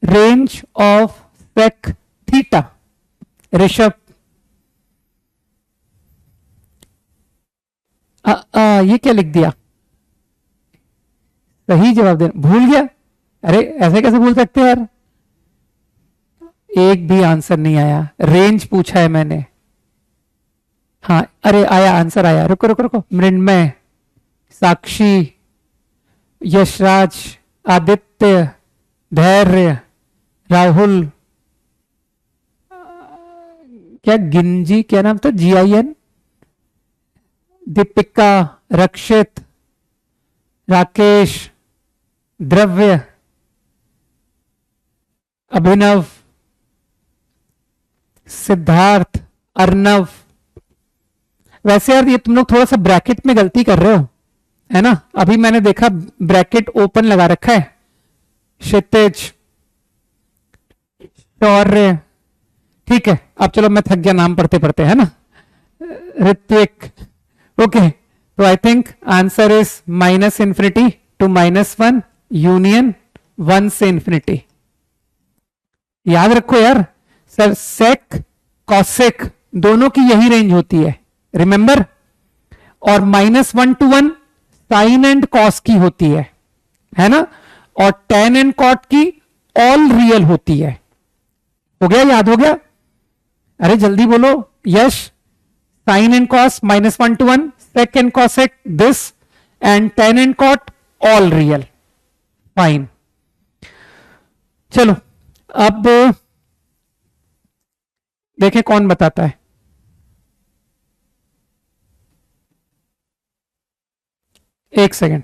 Range of sec theta. Rishabh, ये क्या लिख दिया, सही जवाब देना भूल गया। अरे ऐसे कैसे भूल सकते हैं यार, एक भी आंसर नहीं आया। रेंज पूछा है मैंने। हाँ अरे आया, आंसर आया। रुको रुको रुको, मृण्मय, साक्षी, यशराज, आदित्य, धैर्य, राहुल, क्या गिंजी, क्या नाम था, GIN, दीपिका, रक्षित, राकेश, द्रव्य, अभिनव, सिद्धार्थ, अर्णव। वैसे यार ये तुम लोग थोड़ा सा ब्रैकेट में गलती कर रहे हो, है ना। अभी मैंने देखा ब्रैकेट ओपन लगा रखा है। क्षितिज, शौर्य, ठीक है। अब चलो मैं थक गया नाम पढ़ते पढ़ते, है ना। ऋत्विक, ओके। तो I think answer is -∞ to -1 union 1 से इंफिनिटी। याद रखो यार, सर सेक कॉसेक दोनों की यही रेंज होती है, रिमेंबर। और -1 to 1 साइन एंड कॉस की होती है ना। और टेन एंड कॉट की ऑल रियल होती है। हो गया, याद हो गया। अरे जल्दी बोलो Yash. Sine and cos -1 to 1, sec and cosec this, and tan and cot all real. Fine, चलो अब देखें कौन बताता है। एक सेकेंड,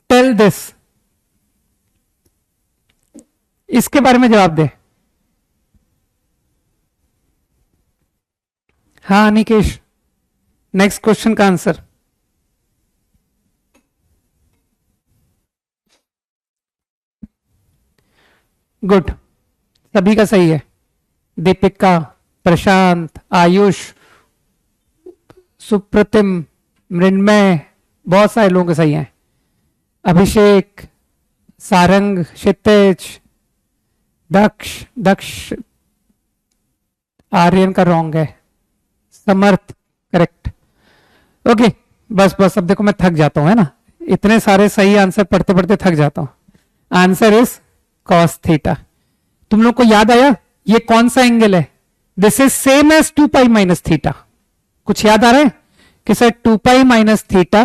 टेल दिस, इसके बारे में जवाब दे। हाँ निकेश, नेक्स्ट क्वेश्चन का आंसर। गुड, सभी का सही है। दीपिका, प्रशांत, आयुष, सुप्रतिम, मृण्मय, बहुत सारे लोगों के सही हैं। अभिषेक, सारंग, क्षितिज, दक्ष, दक्ष आर्यन का रॉन्ग है, समर्थ करेक्ट। ओके बस बस, अब देखो मैं थक जाता हूं, है ना, इतने सारे सही आंसर पढ़ते पढ़ते थक जाता हूं। Answer is cos theta. तुम लोग को याद आया ये कौन सा एंगल है? This is same as 2 pi minus theta. कुछ याद आ रहा है कि sir 2 pi minus theta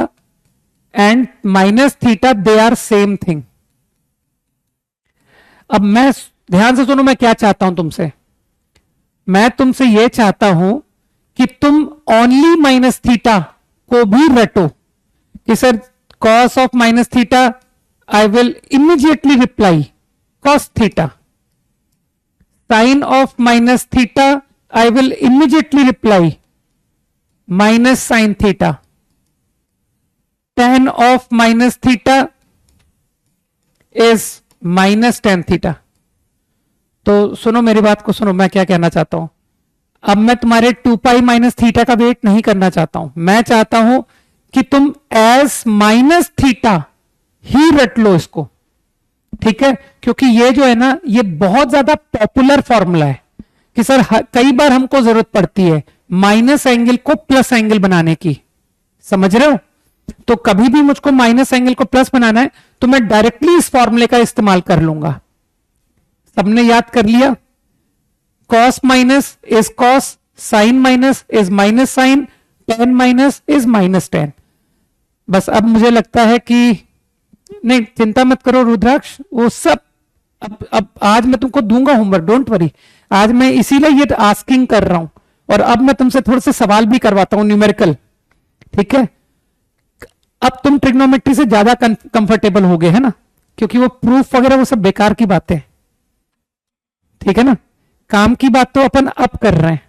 and minus theta they are same thing. अब मैं ध्यान से सुनो, मैं क्या चाहता हूं तुमसे, मैं तुमसे यह चाहता हूं कि तुम ओनली माइनस थीटा को भी रटो कि sir cos of minus theta, I will immediately reply cos theta. Sine of minus theta, I will immediately reply minus sine theta. tan of minus theta is minus tan theta. तो सुनो मेरी बात को, सुनो मैं क्या कहना चाहता हूं। अब मैं तुम्हारे 2 पाई माइनस थीटा का वेट नहीं करना चाहता हूं, मैं चाहता हूं कि तुम एज माइनस थीटा ही रट लो इसको, ठीक है? क्योंकि ये जो है ना, ये बहुत ज्यादा पॉपुलर फॉर्मूला है कि सर कई बार हमको जरूरत पड़ती है माइनस एंगल को प्लस एंगल बनाने की, समझ रहे हो? तो कभी भी मुझको माइनस एंगल को प्लस बनाना है तो मैं डायरेक्टली इस फॉर्मूले का इस्तेमाल कर लूंगा। सबने याद कर लिया? Cos minus is cos, sine minus is minus sine, tan minus is minus tan। बस अब मुझे लगता है कि नहीं, चिंता मत करो रुद्राक्ष, वो सब अब आज मैं तुमको दूंगा होमवर्क, डोंट वरी। आज मैं इसीलिए ये आस्किंग कर रहा हूं, और अब मैं तुमसे थोड़े से सवाल भी करवाता हूं न्यूमेरिकल, ठीक है? अब तुम ट्रिग्नोमेट्री से ज्यादा कंफर्टेबल हो गए है ना, क्योंकि वो प्रूफ वगैरह वो सब बेकार की बातें, ठीक है ना? काम की बात तो अपन अब कर रहे हैं।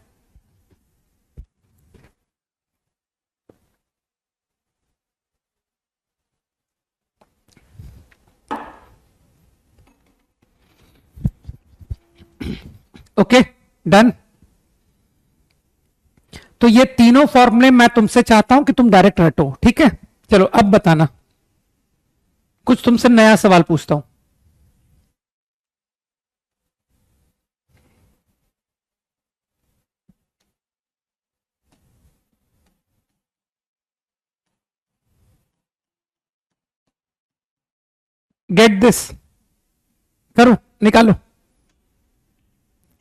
Okay done. तो ये तीनों फॉर्मूले मैं तुमसे चाहता हूं कि तुम डायरेक्ट रटो, ठीक है? चलो अब बताना, कुछ तुमसे नया सवाल पूछता हूं। गेट दिस, करो, निकालो।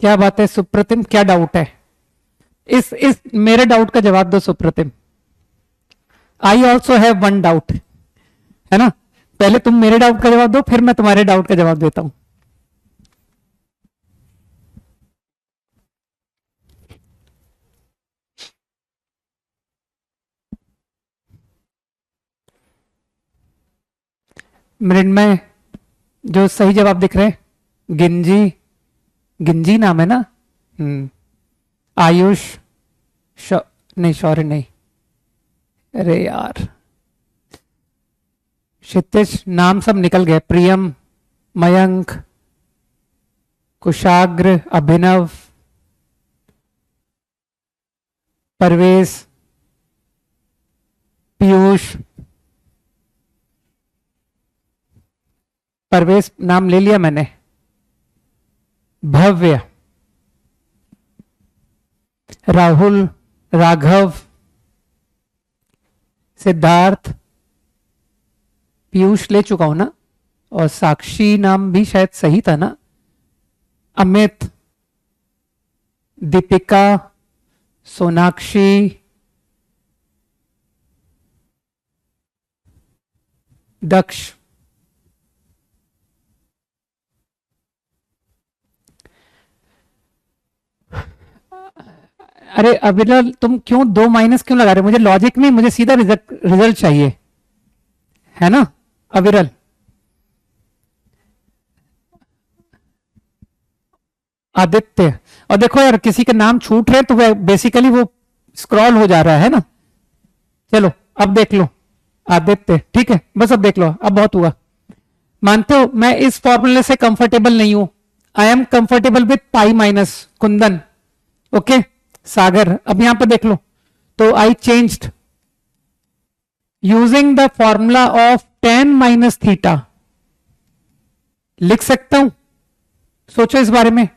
क्या बात है सुप्रतिम, क्या डाउट है? इस मेरे डाउट का जवाब दो Supratim. I also have one doubt, है ना? पहले तुम मेरे डाउट का जवाब दो, फिर मैं तुम्हारे डाउट का जवाब देता हूं। मृण्मय, जो सही जवाब दिख रहे हैं, गिंजी, गिंजी नाम है ना? आयुष, नहीं शौर्य नहीं, अरे यार क्षितिज, नाम सब निकल गए। प्रियम, मयंक, कुशाग्र, अभिनव, परवेश, पीयूष, परवेश नाम ले लिया मैंने, भव्य, राहुल, राघव, सिद्धार्थ, पीयूष ले चुका हूं ना, और साक्षी नाम भी शायद सही था ना, अमित, दीपिका, सोनाक्षी, दक्ष, अरे अविरल तुम क्यों 2 माइनस क्यों लगा रहे हो? मुझे लॉजिक नहीं, मुझे सीधा रिजल्ट चाहिए, है ना अविरल? आदित्य, और देखो यार किसी के नाम छूट रहे तो बेसिकली वो स्क्रॉल हो जा रहा है ना। चलो अब देख लो, आदित्य, ठीक है, बस अब देख लो, अब बहुत हुआ। मानते हो मैं इस फॉर्मूले से कंफर्टेबल नहीं हूं, I am comfortable with pi minus. Kundan, okay, Sagar, अब यहां पर देख लो, तो I changed using the formula of tan minus theta लिख सकता हूं? सोचो इस बारे में।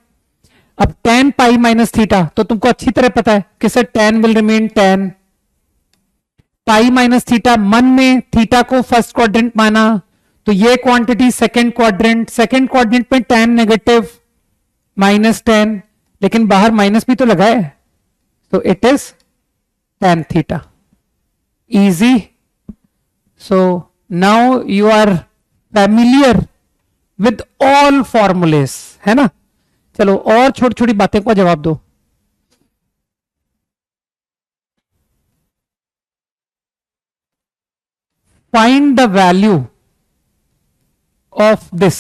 अब tan पाई माइनस थीटा तो तुमको अच्छी तरह पता है कि sir tan will remain tan, pi minus theta, मन में थीटा को फर्स्ट क्वाड्रेंट माना, तो ये quantity second quadrant, second quadrant में tan नेगेटिव माइनस tan, लेकिन बाहर माइनस भी तो लगा है, तो it is tan theta. Easy. So now you are familiar with all formulas, है ना? चलो और छोटी छोटी बातें को जवाब दो। Find the value of this,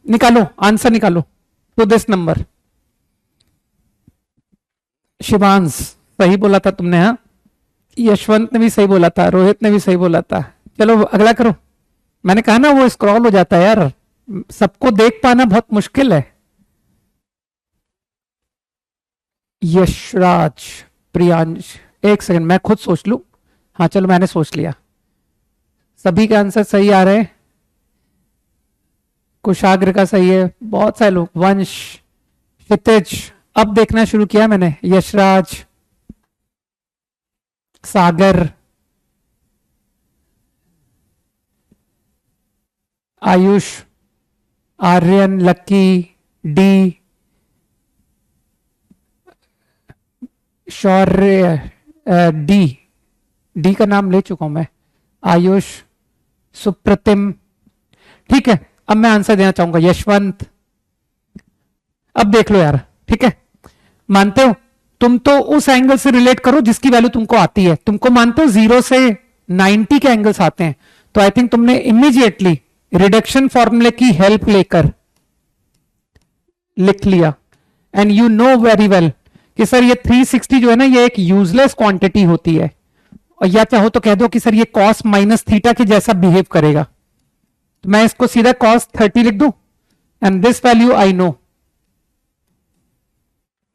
निकालो आंसर निकालो टू दिस नंबर। शिवांश सही बोला था तुमने, हाँ? यशवंत ने भी सही बोला था, रोहित ने भी सही बोला था। चलो अगला करो। मैंने कहा ना वो स्क्रॉल हो जाता है यार, सबको देख पाना बहुत मुश्किल है। यशराज, प्रियांश, एक सेकंड मैं खुद सोच लूं। हाँ चलो मैंने सोच लिया, सभी के आंसर सही आ रहे हैं। कुशाग्र का सही है, बहुत सारे लोग, वंश, क्षितिज, अब देखना शुरू किया मैंने, यशराज, सागर, आयुष, आर्यन, लक्की, डी, शौर्य, डी, डी का नाम ले चुका हूं मैं, आयुष, सुप्रतिम। ठीक है, अब मैं आंसर देना चाहूंगा, यशवंत। अब देख लो यार, ठीक है, मानते हो? तुम तो उस एंगल से रिलेट करो जिसकी वैल्यू तुमको आती है। तुमको मानते हो 0 से 90 के एंगल्स आते हैं, तो आई थिंक तुमने इमीडिएटली रिडक्शन फॉर्मूले की हेल्प लेकर लिख लिया। And you know very well कि सर ये 360 जो है ना, ये एक यूजलेस क्वांटिटी होती है, और या चाहो तो कह दो कि सर ये कॉस माइनस थीटा के जैसा बिहेव करेगा, तो मैं इसको सीधा कॉस 30 लिख दूं, and this value I know.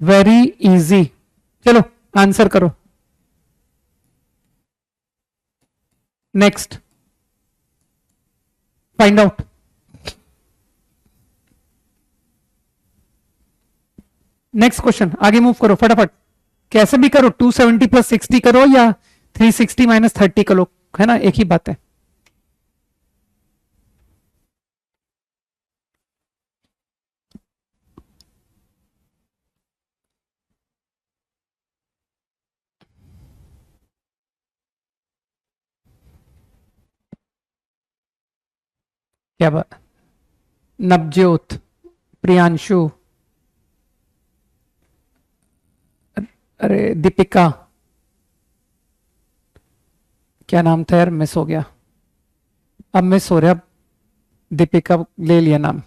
Very easy. चलो आंसर करो। Next, find out. Next question, आगे मूव करो फटाफट, कैसे भी करो, 270 प्लस 60 करो या 360 माइनस 30 करो, है ना, एक ही बात है। क्या बात, नवज्योत, प्रियांशु, अरे दीपिका, क्या नाम था यार, मिस हो गया, अब मिस हो रहा, दीपिका ले लिया नाम।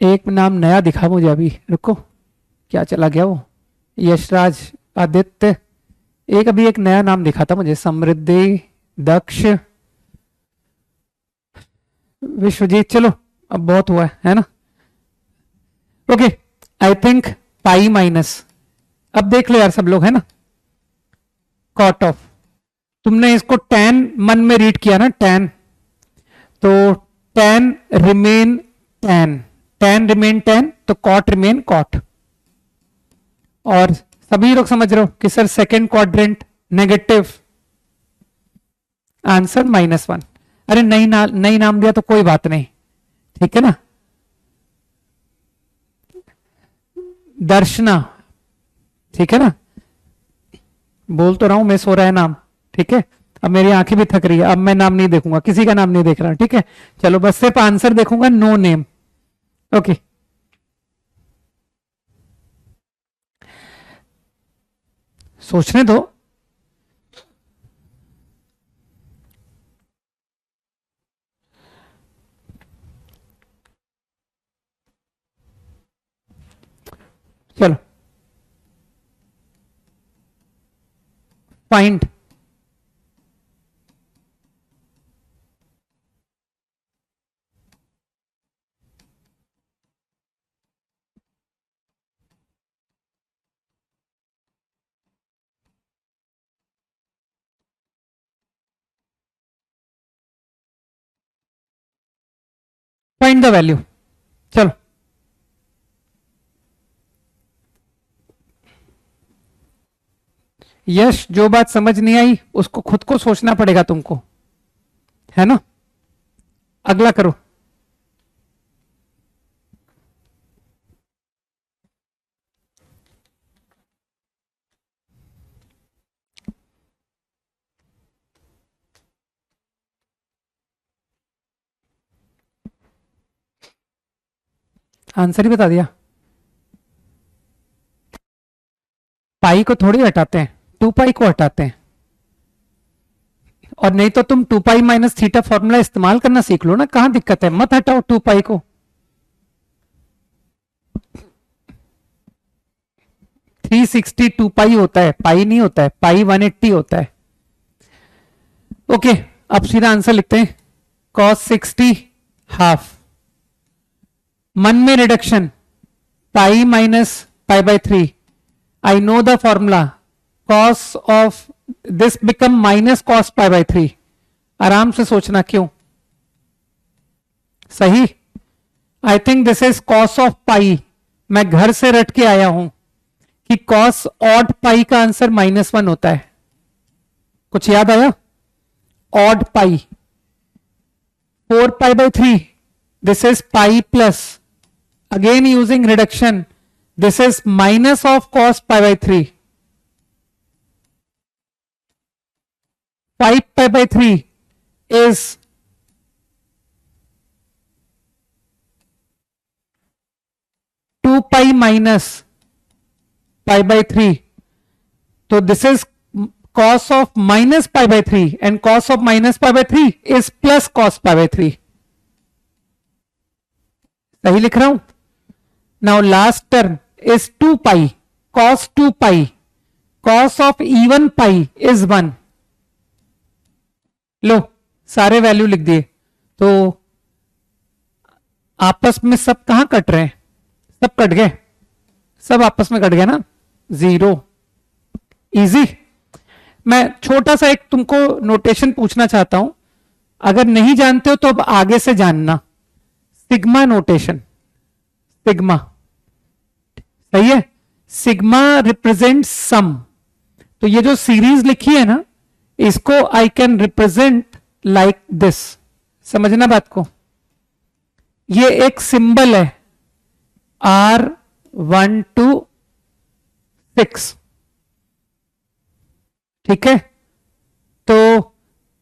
एक नाम नया दिखा मुझे अभी, रुको, क्या चला गया वो, यशराज, आदित्य, एक अभी एक नया नाम दिखा था मुझे, समृद्धि, दक्ष, विश्वजीत। चलो अब बहुत हुआ है ना? Okay, I think pi minus, अब देख लो यार सब लोग, है ना, कॉट ऑफ, तुमने इसको tan मन में रीड किया ना, tan, तो tan remain tan, tan remain tan, तो कॉट रिमेन कॉट। और सभी लोग समझ रहे हो कि sir second quadrant negative, answer -1। अरे नई नाम दिया तो कोई बात नहीं, ठीक है ना, दर्शना, ठीक है ना, बोल तो रहा हूं, मिस हो रहा है नाम, ठीक है। अब मेरी आंखें भी थक रही है, अब मैं नाम नहीं देखूंगा, किसी का नाम नहीं देख रहा, ठीक है। चलो बस सिर्फ आंसर देखूंगा, नो नेम। ओके, सोचने दो। चलो फाइंड फाइंड द वैल्यू। चलो यश, जो बात समझ नहीं आई उसको खुद को सोचना पड़ेगा तुमको, है ना। अगला करो। आंसर ही बता दिया। पाई को थोड़ी हटाते हैं, 2 पाई को हटाते हैं। और नहीं तो तुम 2 पाई माइनस थीटा फॉर्मूला इस्तेमाल करना सीख लो ना, कहां दिक्कत है, मत हटाओ 2 पाई को। 360 2 पाई होता है, पाई नहीं होता है, पाई 180 होता है। ओके, अब सीधा आंसर लिखते हैं। cos 60 हाफ, मन में reduction, pi minus pi by 3। I know the formula, cos of this become minus cos pi by 3। आराम से सोचना क्यों, सही। I think this is cos of pi. मैं घर से रट के आया हूं कि cos ऑड पाई का आंसर -1 होता है। कुछ याद आया? Odd pi 4 pi by 3, this is pi plus, again using reduction, this is minus of cos pi by 3। 5 pi by 3 is 2 pi minus pi by 3। तो this is cos of minus pi by 3 and cos of minus pi by 3 is plus cos pi by 3। सही लिख रहा हूं? Now last term is 2 pi, cos 2 pi, cos of even pi is 1। लो सारे value लिख दिए। तो आपस में सब कहां कट रहे हैं? सब कट गए, सब आपस में कट गए ना, 0। इजी। मैं छोटा सा एक तुमको नोटेशन पूछना चाहता हूं, अगर नहीं जानते हो तो अब आगे से जानना। सिग्मा नोटेशन, सिग्मा, सही है। Sigma represent sum. तो ये जो सीरीज लिखी है ना, इसको I can represent like this. समझना बात को, ये एक सिंबल है R1 to 6, ठीक है। तो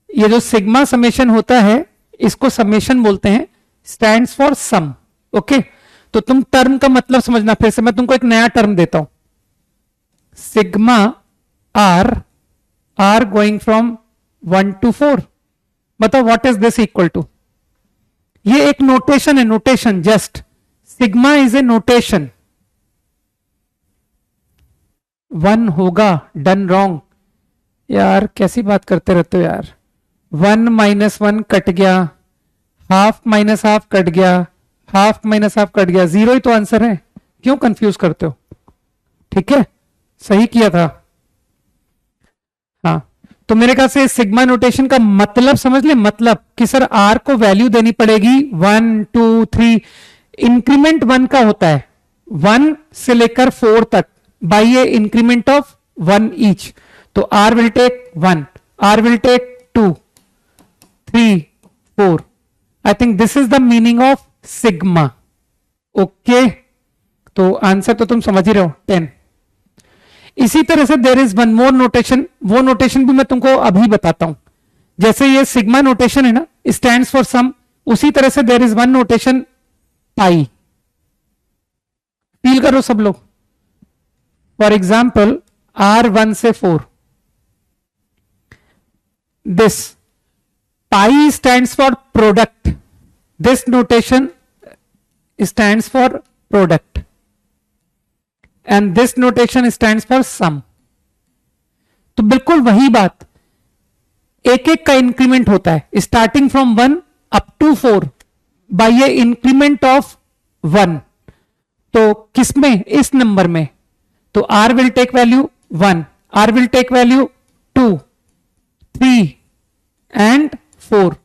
ये जो सिग्मा समेशन होता है, इसको समेशन बोलते हैं, स्टैंड्स फॉर सम। ओके, तो तुम टर्म का मतलब समझना। फिर से मैं तुमको एक नया टर्म देता हूं, sigma R going from 1 to 4। बताओ what is this equal to? ये एक नोटेशन है, notation just. Sigma is a notation. 1 होगा, डन रॉन्ग। यार कैसी बात करते रहते हो यार। 1 माइनस 1 कट गया, हाफ माइनस हाफ कट गया, हाफ माइनस हाफ कट गया, 0 ही तो आंसर है। क्यों कंफ्यूज करते हो? ठीक है, सही किया था। हाँ, तो मेरे ख्याल से सिग्मा नोटेशन का मतलब समझ ले। मतलब कि सर आर को वैल्यू देनी पड़ेगी 1 2 3। इंक्रीमेंट 1 का होता है, 1 से लेकर 4 तक, by a increment of 1 each. तो r will take 1, r will take 2 3 4। I think this is the meaning of sigma. Okay, तो आंसर तो तुम समझ ही रहे हो, 10। इसी तरह से there is one more notation, वो नोटेशन भी मैं तुमको अभी बताता हूं। जैसे ये सिग्मा नोटेशन है ना, स्टैंड्स फॉर सम, उसी तरह से there is one notation pi. Feel करो सब लोग। फॉर एग्जाम्पल R1 से 4, this pi stands for product, this notation stands for product, and this notation stands for sum. तो बिल्कुल वही बात, एक एक का इंक्रीमेंट होता है, starting from 1 up to 4 by a increment of 1। तो किसमें? इस नंबर में। तो R will take value 1, R will take value 2 3 and 4।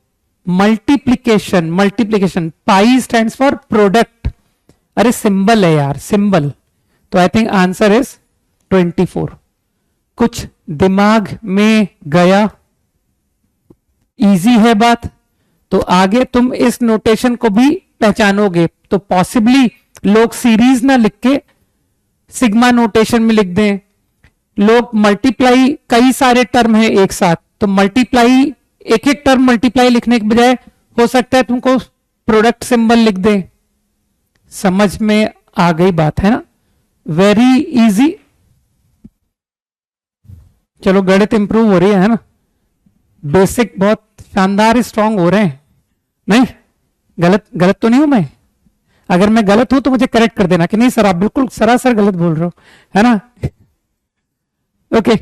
Multiplication, multiplication, pi stands for product, अरे सिंबल है यार, सिंबल। तो आई थिंक आंसर इज 24। कुछ दिमाग में गया, इजी है बात, तो आगे तुम इस नोटेशन को भी पहचानोगे। तो पॉसिबली लोग सीरीज ना लिख के सिग्मा नोटेशन में लिख दें, लोग मल्टीप्लाई, कई सारे टर्म है एक साथ, तो मल्टीप्लाई, एक एक टर्म मल्टीप्लाई लिखने के बजाय हो सकता है तुमको प्रोडक्ट सिंबल लिख दें। समझ में आ गई बात है ना, वेरी इजी। चलो गणित इंप्रूव हो रही है ना, बेसिक बहुत शानदार स्ट्रांग हो रहे हैं। नहीं, गलत गलत तो नहीं हूं मैं? अगर मैं गलत हूं तो मुझे करेक्ट कर देना कि नहीं सर आप बिल्कुल सरासर गलत बोल रहे हो, है ना? Okay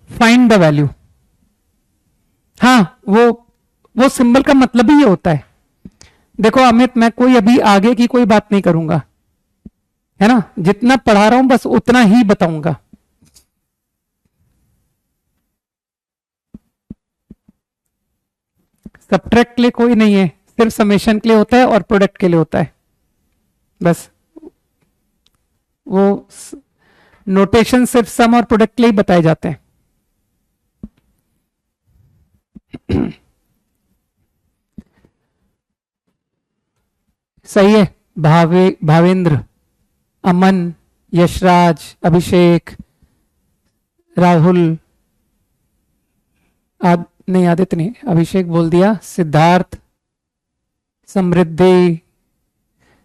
find the value. हाँ, वो सिंबल का मतलब ही ये होता है। देखो अमित, मैं कोई अभी आगे की कोई बात नहीं करूंगा, है ना? जितना पढ़ा रहा हूं बस उतना ही बताऊंगा। सब्ट्रैक्ट के लिए कोई नहीं है, सिर्फ समेशन के लिए होता है और प्रोडक्ट के लिए होता है, बस। वो नोटेशन सिर्फ सम और प्रोडक्ट के लिए बताए जाते हैं। सही है। भावेंद्र, अमन, यशराज, अभिषेक, राहुल, नहीं आदित्य नहीं, अभिषेक बोल दिया, सिद्धार्थ, समृद्धि,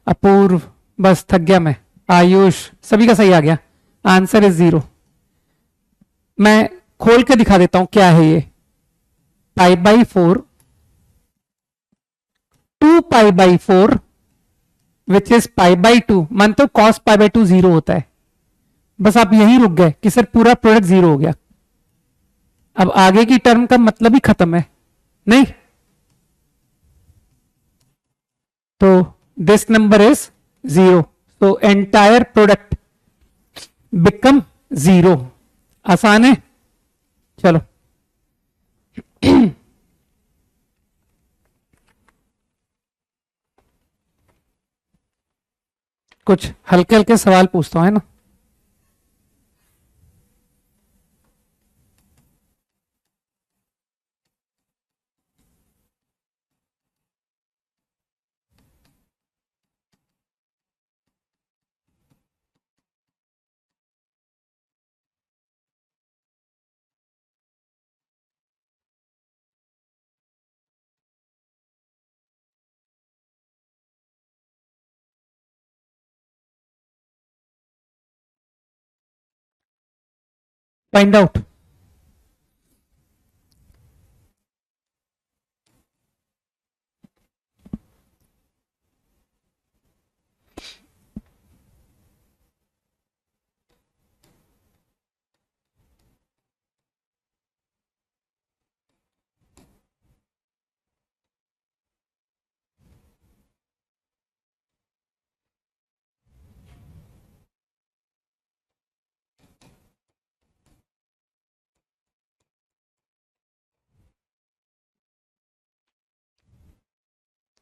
अपूर्व, बस थक गया मैं, आयुष, सभी का सही आ गया। Answer is 0। मैं खोल के दिखा देता हूं क्या है ये। π/4, 2π/4 विच इज π/2। मानते हो cos π/2 0 होता है, बस आप यहीं रुक गए कि सर पूरा प्रोडक्ट 0 हो गया। अब आगे की टर्म का मतलब ही खत्म है, नहीं? तो दिस नंबर इज 0, तो एंटायर प्रोडक्ट बिकम 0। आसान है। चलो कुछ हल्के हल्के सवाल पूछता हूं, है ना? Find out.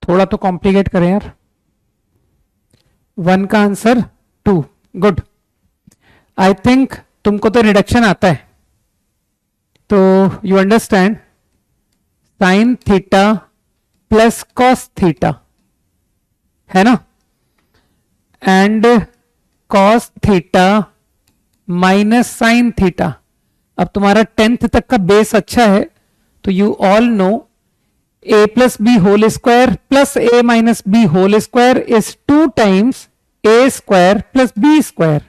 थोड़ा तो कॉम्प्लिकेट करें यार। 1 का आंसर 2, गुड। आई थिंक तुमको तो रिडक्शन आता है, तो you understand sine theta plus cos theta, है ना? And cos theta minus sine theta. अब तुम्हारा 10th तक का बेस अच्छा है, तो you all know a plus B whole square plus a minus B whole square is 2 times a square plus b square.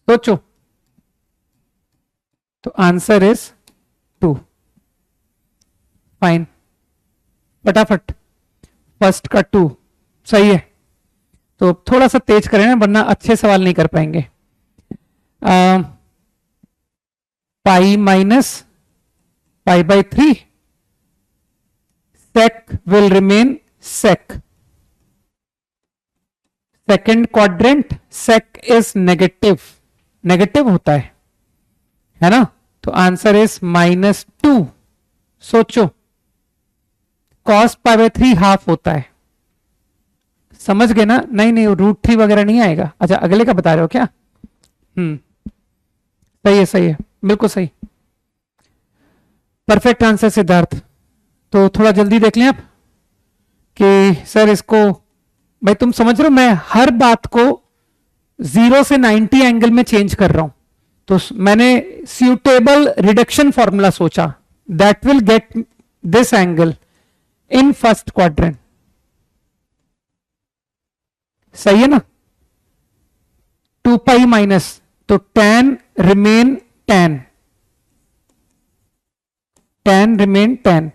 सोचो, तो आंसर इज 2। फाइन, फटाफट, फर्स्ट का 2 सही है। तो थोड़ा सा तेज करें ना, वरना अच्छे सवाल नहीं कर पाएंगे। Pi minus π/3, sec will remain sec, second quadrant sec is negative, negative होता है ना, तो आंसर इज -2। सोचो cos π/3 हाफ होता है, समझ गए ना? नहीं नहीं, √3 वगैरह नहीं आएगा। अच्छा अगले का बता रहे हो क्या? सही है, सही है, बिल्कुल सही, परफेक्ट आंसर सिद्धार्थ। तो थोड़ा जल्दी देख लें आप कि सर इसको, भाई तुम समझ रहे हो मैं हर बात को 0 से 90 एंगल में चेंज कर रहा हूं। तो मैंने सुटेबल रिडक्शन फॉर्मूला सोचा, that will get this angle in first quadrant. सही है ना? 2 माइनस, तो tan remain tan, tan remain tan।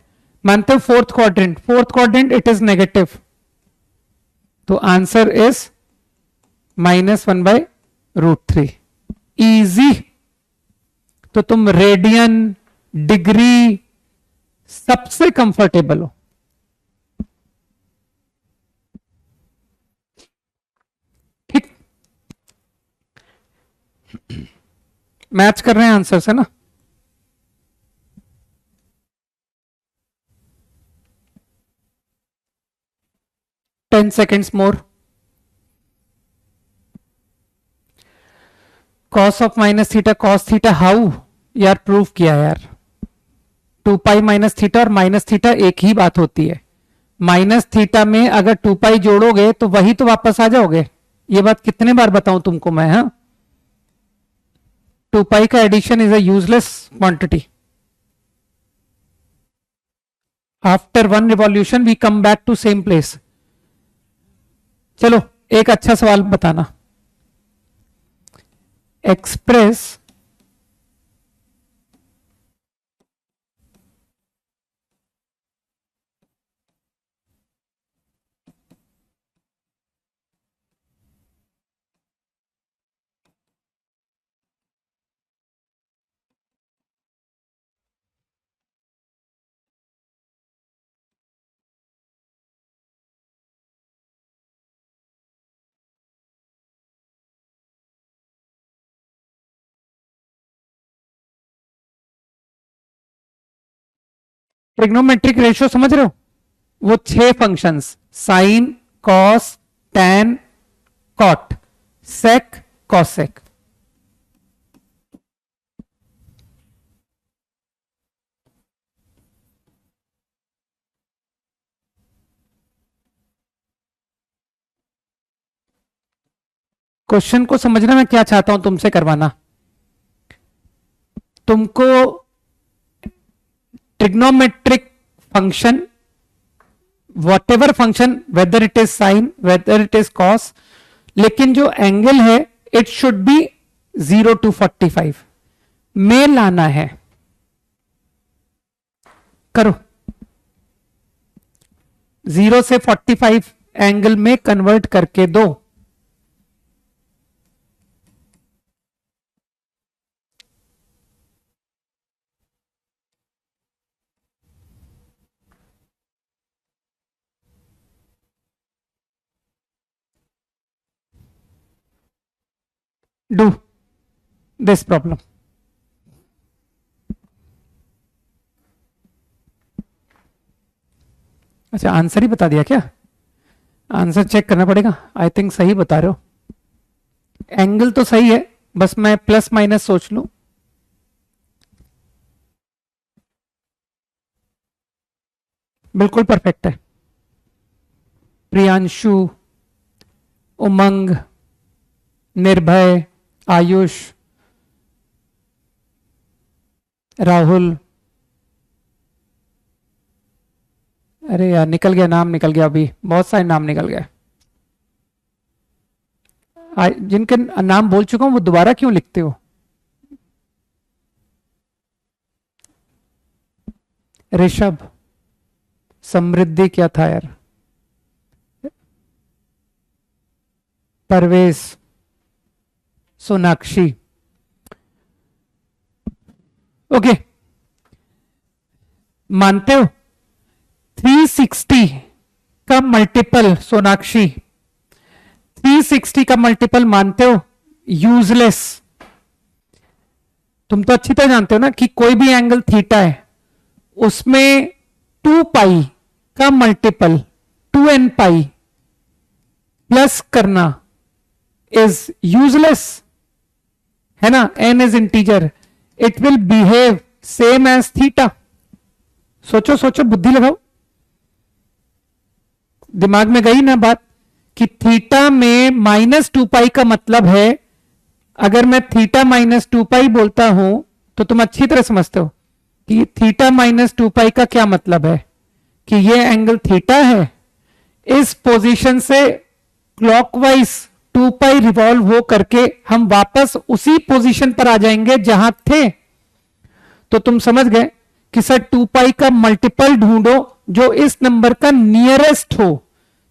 मानते हो fourth quadrant, fourth quadrant it is negative, तो आंसर इज -1/√3। इजी। तो तुम रेडियन, डिग्री सबसे कंफर्टेबल हो। ठीक, मैच कर रहे हैं आंसर से ना? Ten seconds more. Cos of minus theta cos theta, how यार प्रूफ किया यार। 2 माइनस थीटा और माइनस थीटा एक ही बात होती है। माइनस थीटा में अगर 2 जोड़ोगे तो वही तो वापस आ जाओगे। ये बात कितने बार बताऊं तुमको मैं? हाँ, 2 का addition is a useless quantity. After one revolution we come back to same place. चलो एक अच्छा सवाल बताना। एक्सप्रेस ट्रिग्नोमेट्रिक रेशियो समझ रहे हो? वो 6 functions, sine, cos, tan, cot, sec, cosec. Question को समझना मैं क्या चाहता हूं तुमसे करवाना। तुमको trigonometric function, whatever function, whether it is sine, whether it is cos, लेकिन जो एंगल है इट शुड बी 0 to 45 में लाना है। करो, 0 से 45 एंगल में कन्वर्ट करके दो। Do this problem. अच्छा आंसर ही बता दिया क्या? आंसर चेक करना पड़ेगा। आई थिंक सही बता रहे हो, एंगल तो सही है, बस मैं प्लस माइनस सोच लूं। बिल्कुल परफेक्ट है। प्रियांशु, उमंग, निर्भय, आयुष, राहुल, अरे यार निकल गया नाम, निकल गया, अभी बहुत सारे नाम निकल गए। जिनके नाम बोल चुका हूं वो दोबारा क्यों लिखते हो? ऋषभ, समृद्धि क्या था यार, परवेश, सोनाक्षी। ओके, मानते हो 360 का मल्टीपल, सोनाक्षी 360 का मल्टीपल मानते हो? यूजलेस। तुम तो अच्छी तरह जानते हो ना कि कोई भी एंगल थीटा है उसमें 2 पाई का मल्टीपल 2n पाई प्लस करना इज यूजलेस, है ना? n is integer, it will behave same as theta. सोचो सोचो, बुद्धि लगाओ। दिमाग में गई ना बात कि थीटा में -2 पाई का मतलब है, अगर मैं थीटा -2 पाई बोलता हूं तो तुम अच्छी तरह समझते हो कि थीटा -2 पाई का क्या मतलब है, कि ये एंगल थीटा है, इस पोजीशन से क्लॉकवाइज 2 पाई रिवॉल्व हो करके हम वापस उसी पोजीशन पर आ जाएंगे जहां थे। तो तुम समझ गए कि सर 2 पाई का मल्टीपल ढूंढो जो इस नंबर का नियरेस्ट हो।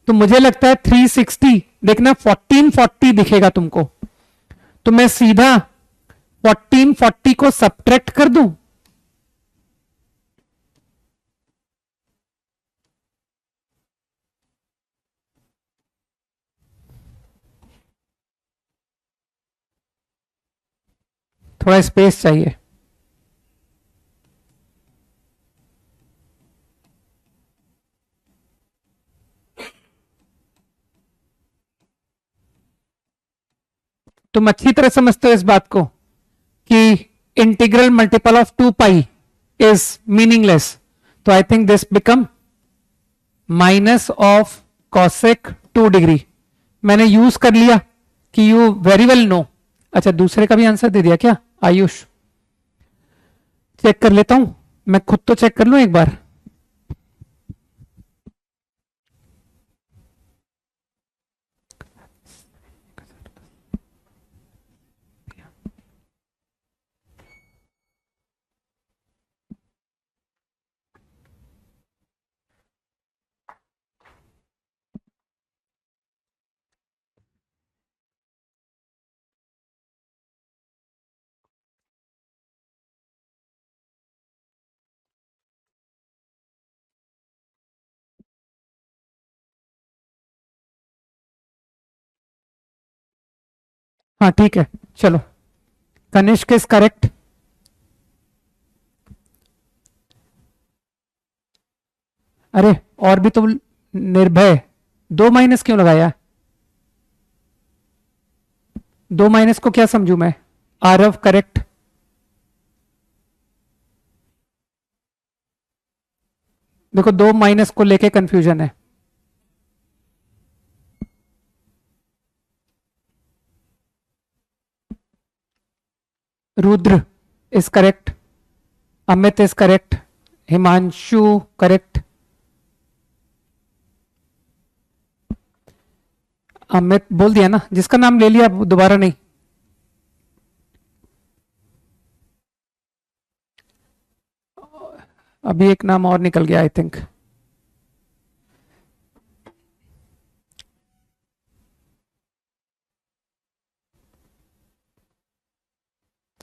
तो मुझे लगता है 360, देखना 1440 दिखेगा तुमको, तो मैं सीधा 1440 को सब्ट्रैक्ट कर दूं। थोड़ा स्पेस चाहिए। तुम अच्छी तरह समझते हो इस बात को कि integral multiple of 2 pi is meaningless. तो I think this become minus of cosec 2 degree. मैंने यूज कर लिया कि यू वेरी वेल नो। अच्छा, दूसरे का भी आंसर दे दिया क्या? आयुष, चेक कर लेता हूं, मैं खुद तो चेक कर लूं एक बार। हाँ ठीक है, चलो। Kanishk is correct. अरे और भी तो निर्भय, 2 माइनस क्यों लगाया? 2 माइनस को क्या समझू मैं? आरव करेक्ट। देखो 2 माइनस को लेके कंफ्यूजन है। Rudra is correct, Amit is correct, Himanshu correct. Amit बोल दिया ना, जिसका नाम ले लिया दोबारा नहीं। अभी एक नाम और निकल गया आई थिंक।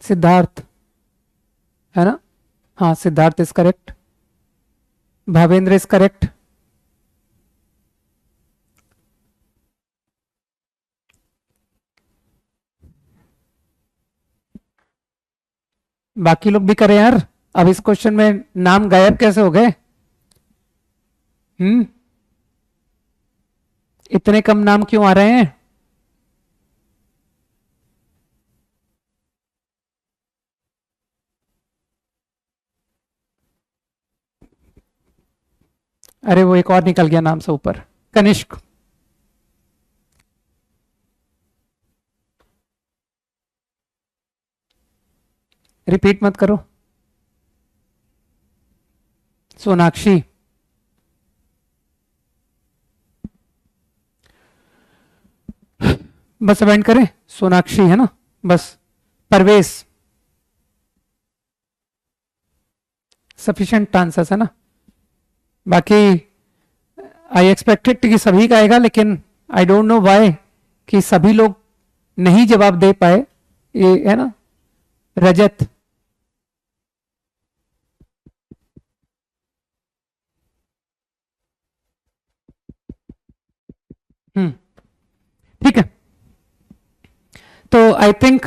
सिद्धार्थ, है ना? हाँ, Siddharth is correct. Bhavendra is correct. बाकी लोग भी करें यार। अब इस क्वेश्चन में नाम गायब कैसे हो गए? हम्म, इतने कम नाम क्यों आ रहे हैं? अरे वो एक और निकल गया नाम से ऊपर, कनिष्क। रिपीट मत करो। सोनाक्षी, बस अवेंट करें। सोनाक्षी है ना, बस। परवेश, सफिशिएंट आंसर्स है ना? बाकी आई एक्सपेक्टेड कि सभी का आएगा, लेकिन आई डोंट नो व्हाई कि सभी लोग नहीं जवाब दे पाए, ये है ना? रजत, हम्म, ठीक है, तो आई थिंक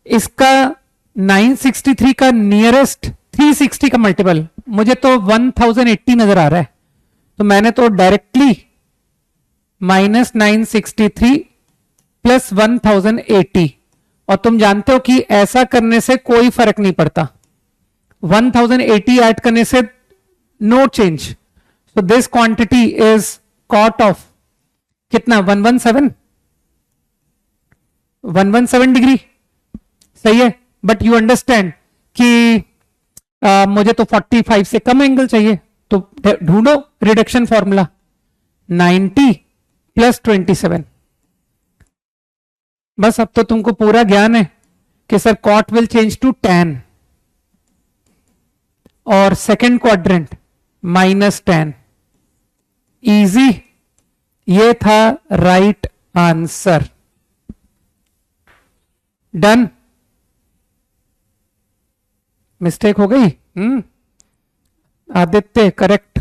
इसका 963 का नियरेस्ट 360 का मल्टीपल मुझे तो 1080 नजर आ रहा है, तो मैंने तो डायरेक्टली -963 प्लस 1080, और तुम जानते हो कि ऐसा करने से कोई फर्क नहीं पड़ता, 1080 ऐड करने से no change, so this quantity is cot of कितना 117 डिग्री, सही है। बट यू अंडरस्टैंड कि मुझे तो 45 से कम एंगल चाहिए, तो ढूंढो रिडक्शन फॉर्मूला 90 प्लस 27। बस अब तो तुमको पूरा ज्ञान है कि sir cot will change to tan, और सेकेंड क्वाड्रेंट -tan। इजी, ये था राइट आंसर। डन, मिस्टेक हो गई। आदित्य करेक्ट।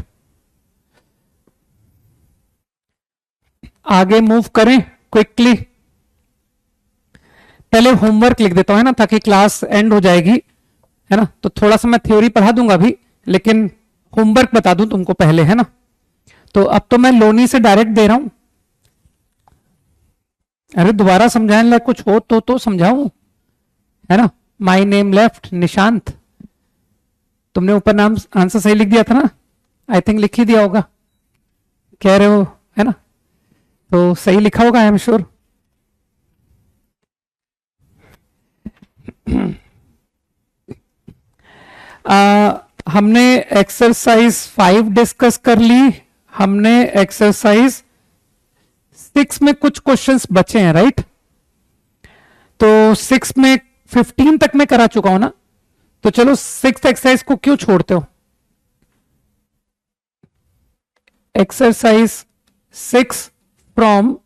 आगे मूव करें क्विकली, पहले होमवर्क लिख देता हूं है ना, ताकि क्लास एंड हो जाएगी, है ना। तो थोड़ा सा मैं थ्योरी पढ़ा दूंगा अभी, लेकिन होमवर्क बता दूं तुमको पहले, है ना। तो अब तो मैं लोनी से डायरेक्ट दे रहा हूं। अरे दोबारा समझाने लायक कुछ हो तो समझाऊं, है ना। माय नेम लेफ्ट निशांत, तुमने ऊपर नाम आंसर सही लिख दिया था ना, आई थिंक लिख ही दिया होगा, कह रहे हो, है ना। तो सही लिखा होगा, आई एम श्योर। हमने एक्सरसाइज 5 डिस्कस कर ली, हमने एक्सरसाइज 6 में कुछ क्वेश्चंस बचे हैं, राइट। तो 6 में 15 तक मैं करा चुका हूं ना, तो चलो 6th एक्सरसाइज को क्यों छोड़ते हो। एक्सरसाइज 6 फ्रॉम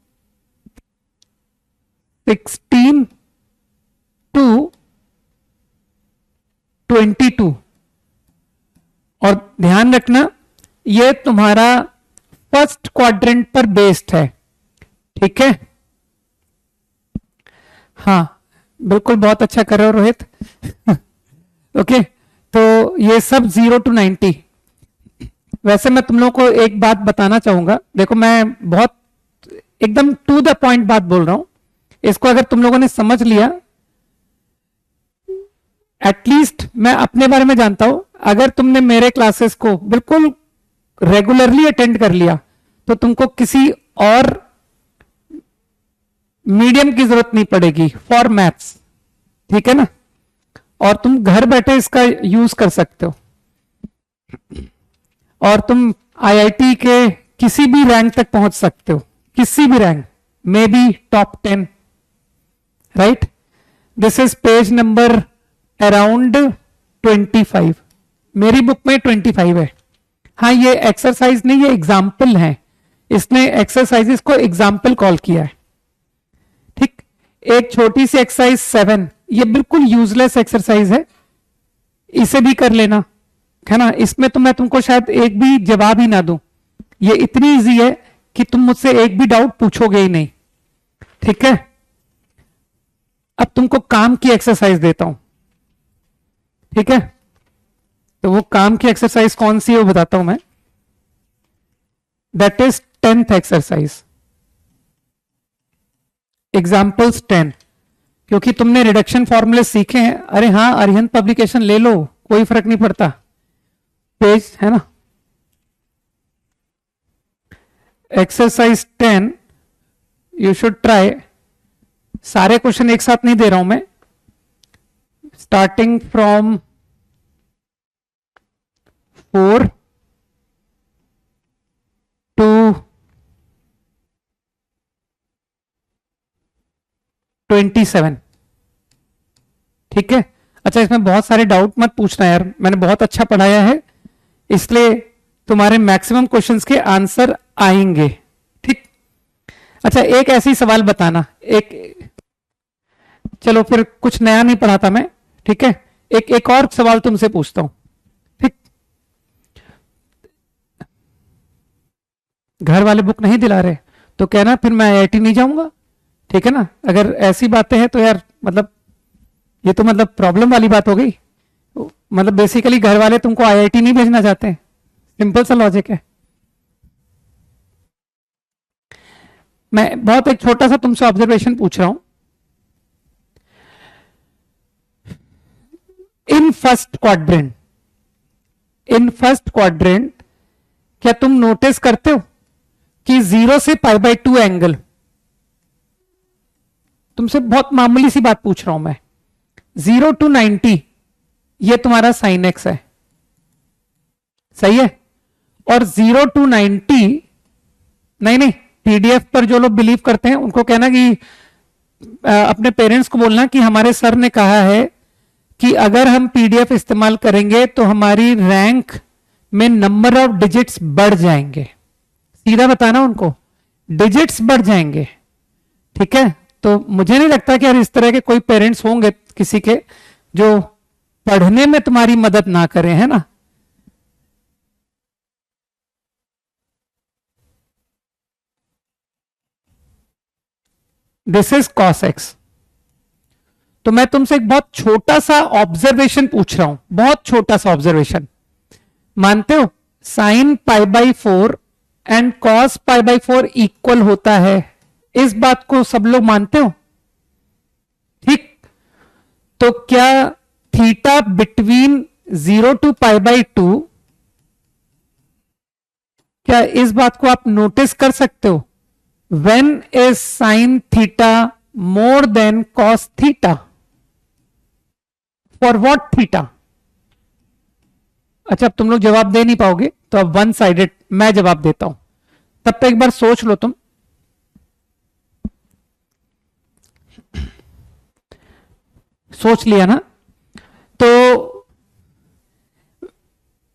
16 टू 22, और ध्यान रखना ये तुम्हारा फर्स्ट क्वाड्रेंट पर बेस्ड है, ठीक है। हाँ बिल्कुल, बहुत अच्छा कर रहे हो रोहित। ओके, तो ये सब 0 to 90। वैसे मैं तुम लोगों को एक बात बताना चाहूंगा, देखो मैं बहुत एकदम टू द पॉइंट बात बोल रहा हूं, इसको अगर तुम लोगों ने समझ लिया, एटलीस्ट मैं अपने बारे में जानता हूं, अगर तुमने मेरे क्लासेस को बिल्कुल रेगुलरली अटेंड कर लिया, तो तुमको किसी और मीडियम की जरूरत नहीं पड़ेगी फॉर मैथ्स, ठीक है ना। और तुम घर बैठे इसका यूज कर सकते हो, और तुम आईआईटी के किसी भी रैंक तक पहुंच सकते हो, किसी भी rank, may be top 10, right. This is page number around 25, मेरी बुक में 25 है। हाँ ये एक्सरसाइज नहीं, ये एग्जाम्पल है, इसने एक्सरसाइजेस को एग्जाम्पल कॉल किया है, ठीक। एक छोटी सी एक्सरसाइज 7, ये बिल्कुल यूजलेस एक्सरसाइज है, इसे भी कर लेना, है ना। इसमें तो मैं तुमको शायद एक भी जवाब ही ना दूं, ये इतनी इजी है कि तुम मुझसे एक भी डाउट पूछोगे ही नहीं, ठीक है। अब तुमको काम की एक्सरसाइज देता हूं, ठीक है। तो वो काम की एक्सरसाइज कौन सी है वो बताता हूं मैं, that is 10th exercise, examples 10। क्योंकि तुमने रिडक्शन फॉर्मूले सीखे हैं, अरे हाँ अरिहंत पब्लिकेशन ले लो, कोई फर्क नहीं पड़ता, पेज है ना। एक्सरसाइज 10 यू शुड ट्राई, सारे क्वेश्चन एक साथ नहीं दे रहा हूं मैं, स्टार्टिंग फ्रॉम 4 टू 27, ठीक है। अच्छा इसमें बहुत सारे डाउट मत पूछना यार, मैंने बहुत अच्छा पढ़ाया है, इसलिए तुम्हारे मैक्सिमम क्वेश्चंस के आंसर आएंगे, ठीक। अच्छा एक ऐसी सवाल बताना, एक, चलो फिर कुछ नया नहीं पढ़ाता मैं, ठीक है। एक और सवाल तुमसे पूछता हूं, ठीक। घर वाले बुक नहीं दिला रहे तो कहना फिर मैं आईआईटी नहीं जाऊंगा, ठीक है ना। अगर ऐसी बातें हैं तो यार मतलब ये तो मतलब प्रॉब्लम वाली बात हो गई। मतलब बेसिकली घर वाले तुमको आईआईटी नहीं भेजना चाहते, सिंपल सा लॉजिक है। मैं बहुत एक छोटा सा तुमसे ऑब्जर्वेशन पूछ रहा हूं। इन फर्स्ट क्वाड्रेंट क्या तुम नोटिस करते हो कि 0 से π/2 एंगल, तुमसे बहुत मामूली सी बात पूछ रहा हूं मैं, 0 to 90 ये तुम्हारा साइन एक्स है, सही है। और 0 to 90, नहीं पीडीएफ पर जो लोग बिलीव करते हैं उनको कहना कि अपने पेरेंट्स को बोलना कि हमारे सर ने कहा है कि अगर हम पीडीएफ इस्तेमाल करेंगे तो हमारी रैंक में नंबर ऑफ डिजिट्स बढ़ जाएंगे। सीधा बताना उनको, डिजिट्स बढ़ जाएंगे, ठीक है। तो मुझे नहीं लगता कि यार इस तरह के कोई पेरेंट्स होंगे किसी के जो पढ़ने में तुम्हारी मदद ना करें, है ना। This is cos x। तो मैं तुमसे एक बहुत छोटा सा ऑब्जर्वेशन पूछ रहा हूं, बहुत छोटा सा ऑब्जर्वेशन। मानते हो साइन π/4 एंड cos π/4 इक्वल होता है, इस बात को सब लोग मानते हो, ठीक। तो क्या थीटा बिटवीन 0 to π/2, क्या इस बात को आप नोटिस कर सकते हो? When is sin theta more than cos theta? For what theta? अच्छा, अब तुम लोग जवाब दे नहीं पाओगे तो अब वन साइडेड मैं जवाब देता हूं, तब तक एक बार सोच लो तुम। सोच लिया ना? तो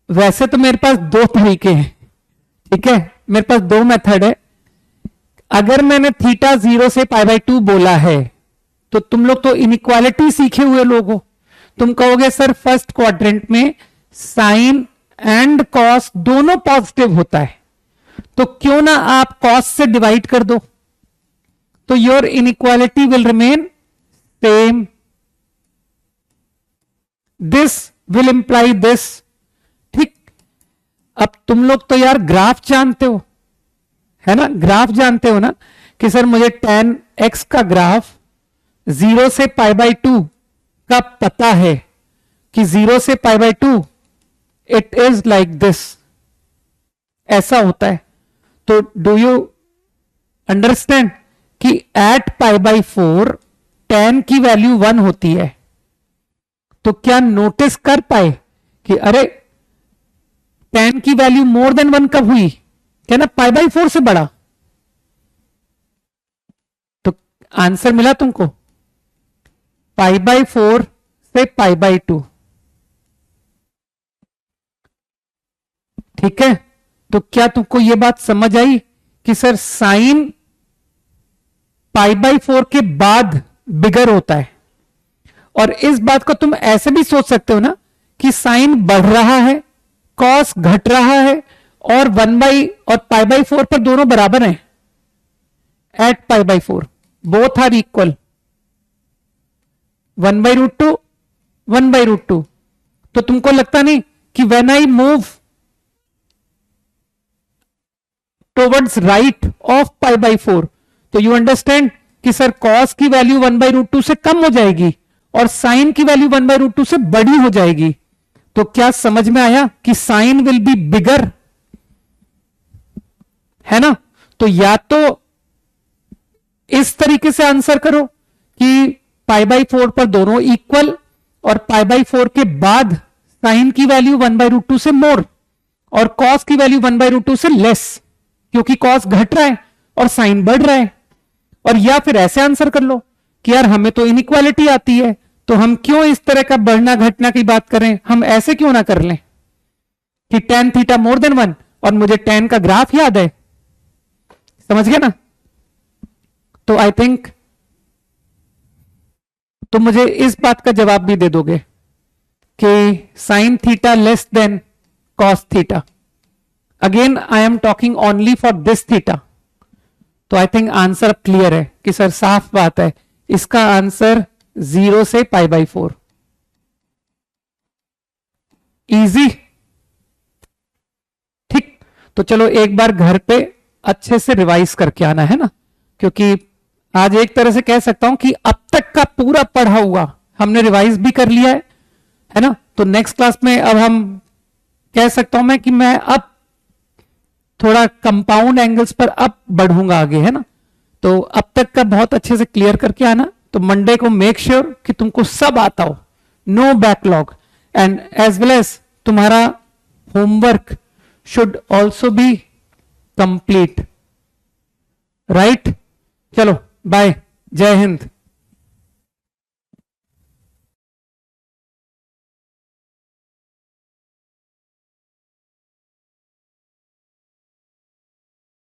वैसे तो मेरे पास दो तरीके हैं, ठीक है, मेरे पास दो मेथड है। अगर मैंने थीटा 0 से π/2 बोला है तो तुम लोग तो इनइक्वालिटी सीखे हुए लोग हो, तुम कहोगे सर फर्स्ट क्वाड्रेंट में साइन एंड कॉस दोनों पॉजिटिव होता है, तो क्यों ना आप कॉस से डिवाइड कर दो, तो your inequality will remain same. This will imply this, ठीक। अब तुम लोग तो यार ग्राफ जानते हो, है ना, ग्राफ जानते हो ना कि सर मुझे tan x का ग्राफ 0 से π/2 का पता है कि 0 से π/2 इट इज लाइक दिस, ऐसा होता है। तो डू यू अंडरस्टैंड कि एट π/4 tan की वैल्यू 1 होती है, तो क्या नोटिस कर पाए कि अरे tan की वैल्यू मोर देन 1 कब हुई? क्या ना π/4 से बड़ा। तो आंसर मिला तुमको, π/4 से π/2, ठीक है। तो क्या तुमको यह बात समझ आई कि सर साइन π/4 के बाद बिगर होता है, और इस बात को तुम ऐसे भी सोच सकते हो ना कि साइन बढ़ रहा है, कॉस घट रहा है, और 1 और π/4 पर दोनों बराबर हैं। At π/4 both are equal, 1/√2 1/√2। तो तुमको लगता नहीं कि when I move towards right of π/4 तो यू अंडरस्टैंड कि सर कॉस की वैल्यू 1/√2 से कम हो जाएगी और साइन की वैल्यू 1/√2 से बड़ी हो जाएगी। तो क्या समझ में आया कि साइन विल बी बिगर, है ना। तो या तो इस तरीके से आंसर करो कि π/4 पर दोनों इक्वल और π/4 के बाद साइन की वैल्यू 1/√2 से मोर और कॉस की वैल्यू 1/√2 से लेस, क्योंकि कॉस घट रहा है और साइन बढ़ रहा है। और या फिर ऐसे आंसर कर लो कि यार हमें तो इनइक्वालिटी आती है, तो हम क्यों इस तरह का बढ़ना घटना की बात करें, हम ऐसे क्यों ना कर लें कि tan थीटा मोर देन 1 और मुझे tan का ग्राफ याद है, समझ गया ना। तो आई थिंक तुम मुझे इस बात का जवाब भी दे दोगे कि sine theta less than cos theta, again I am talking only for this theta. तो आई थिंक आंसर क्लियर है कि सर साफ बात है, इसका आंसर 0 से π/4। इजी, ठीक। तो चलो एक बार घर पे अच्छे से रिवाइज करके आना है ना, क्योंकि आज एक तरह से कह सकता हूं कि अब तक का पूरा पढ़ा हुआ हमने रिवाइज भी कर लिया है ना। तो नेक्स्ट क्लास में अब हम कह सकता हूं मैं कि मैं अब थोड़ा कंपाउंड एंगल्स पर अब बढ़ूंगा आगे, है ना। तो अब तक का बहुत अच्छे से क्लियर करके आना। तो मंडे को मेक श्योर कि तुमको सब आता हो, no backlog, and as well as तुम्हारा homework should also be complete, right. चलो बाय, जय हिंद।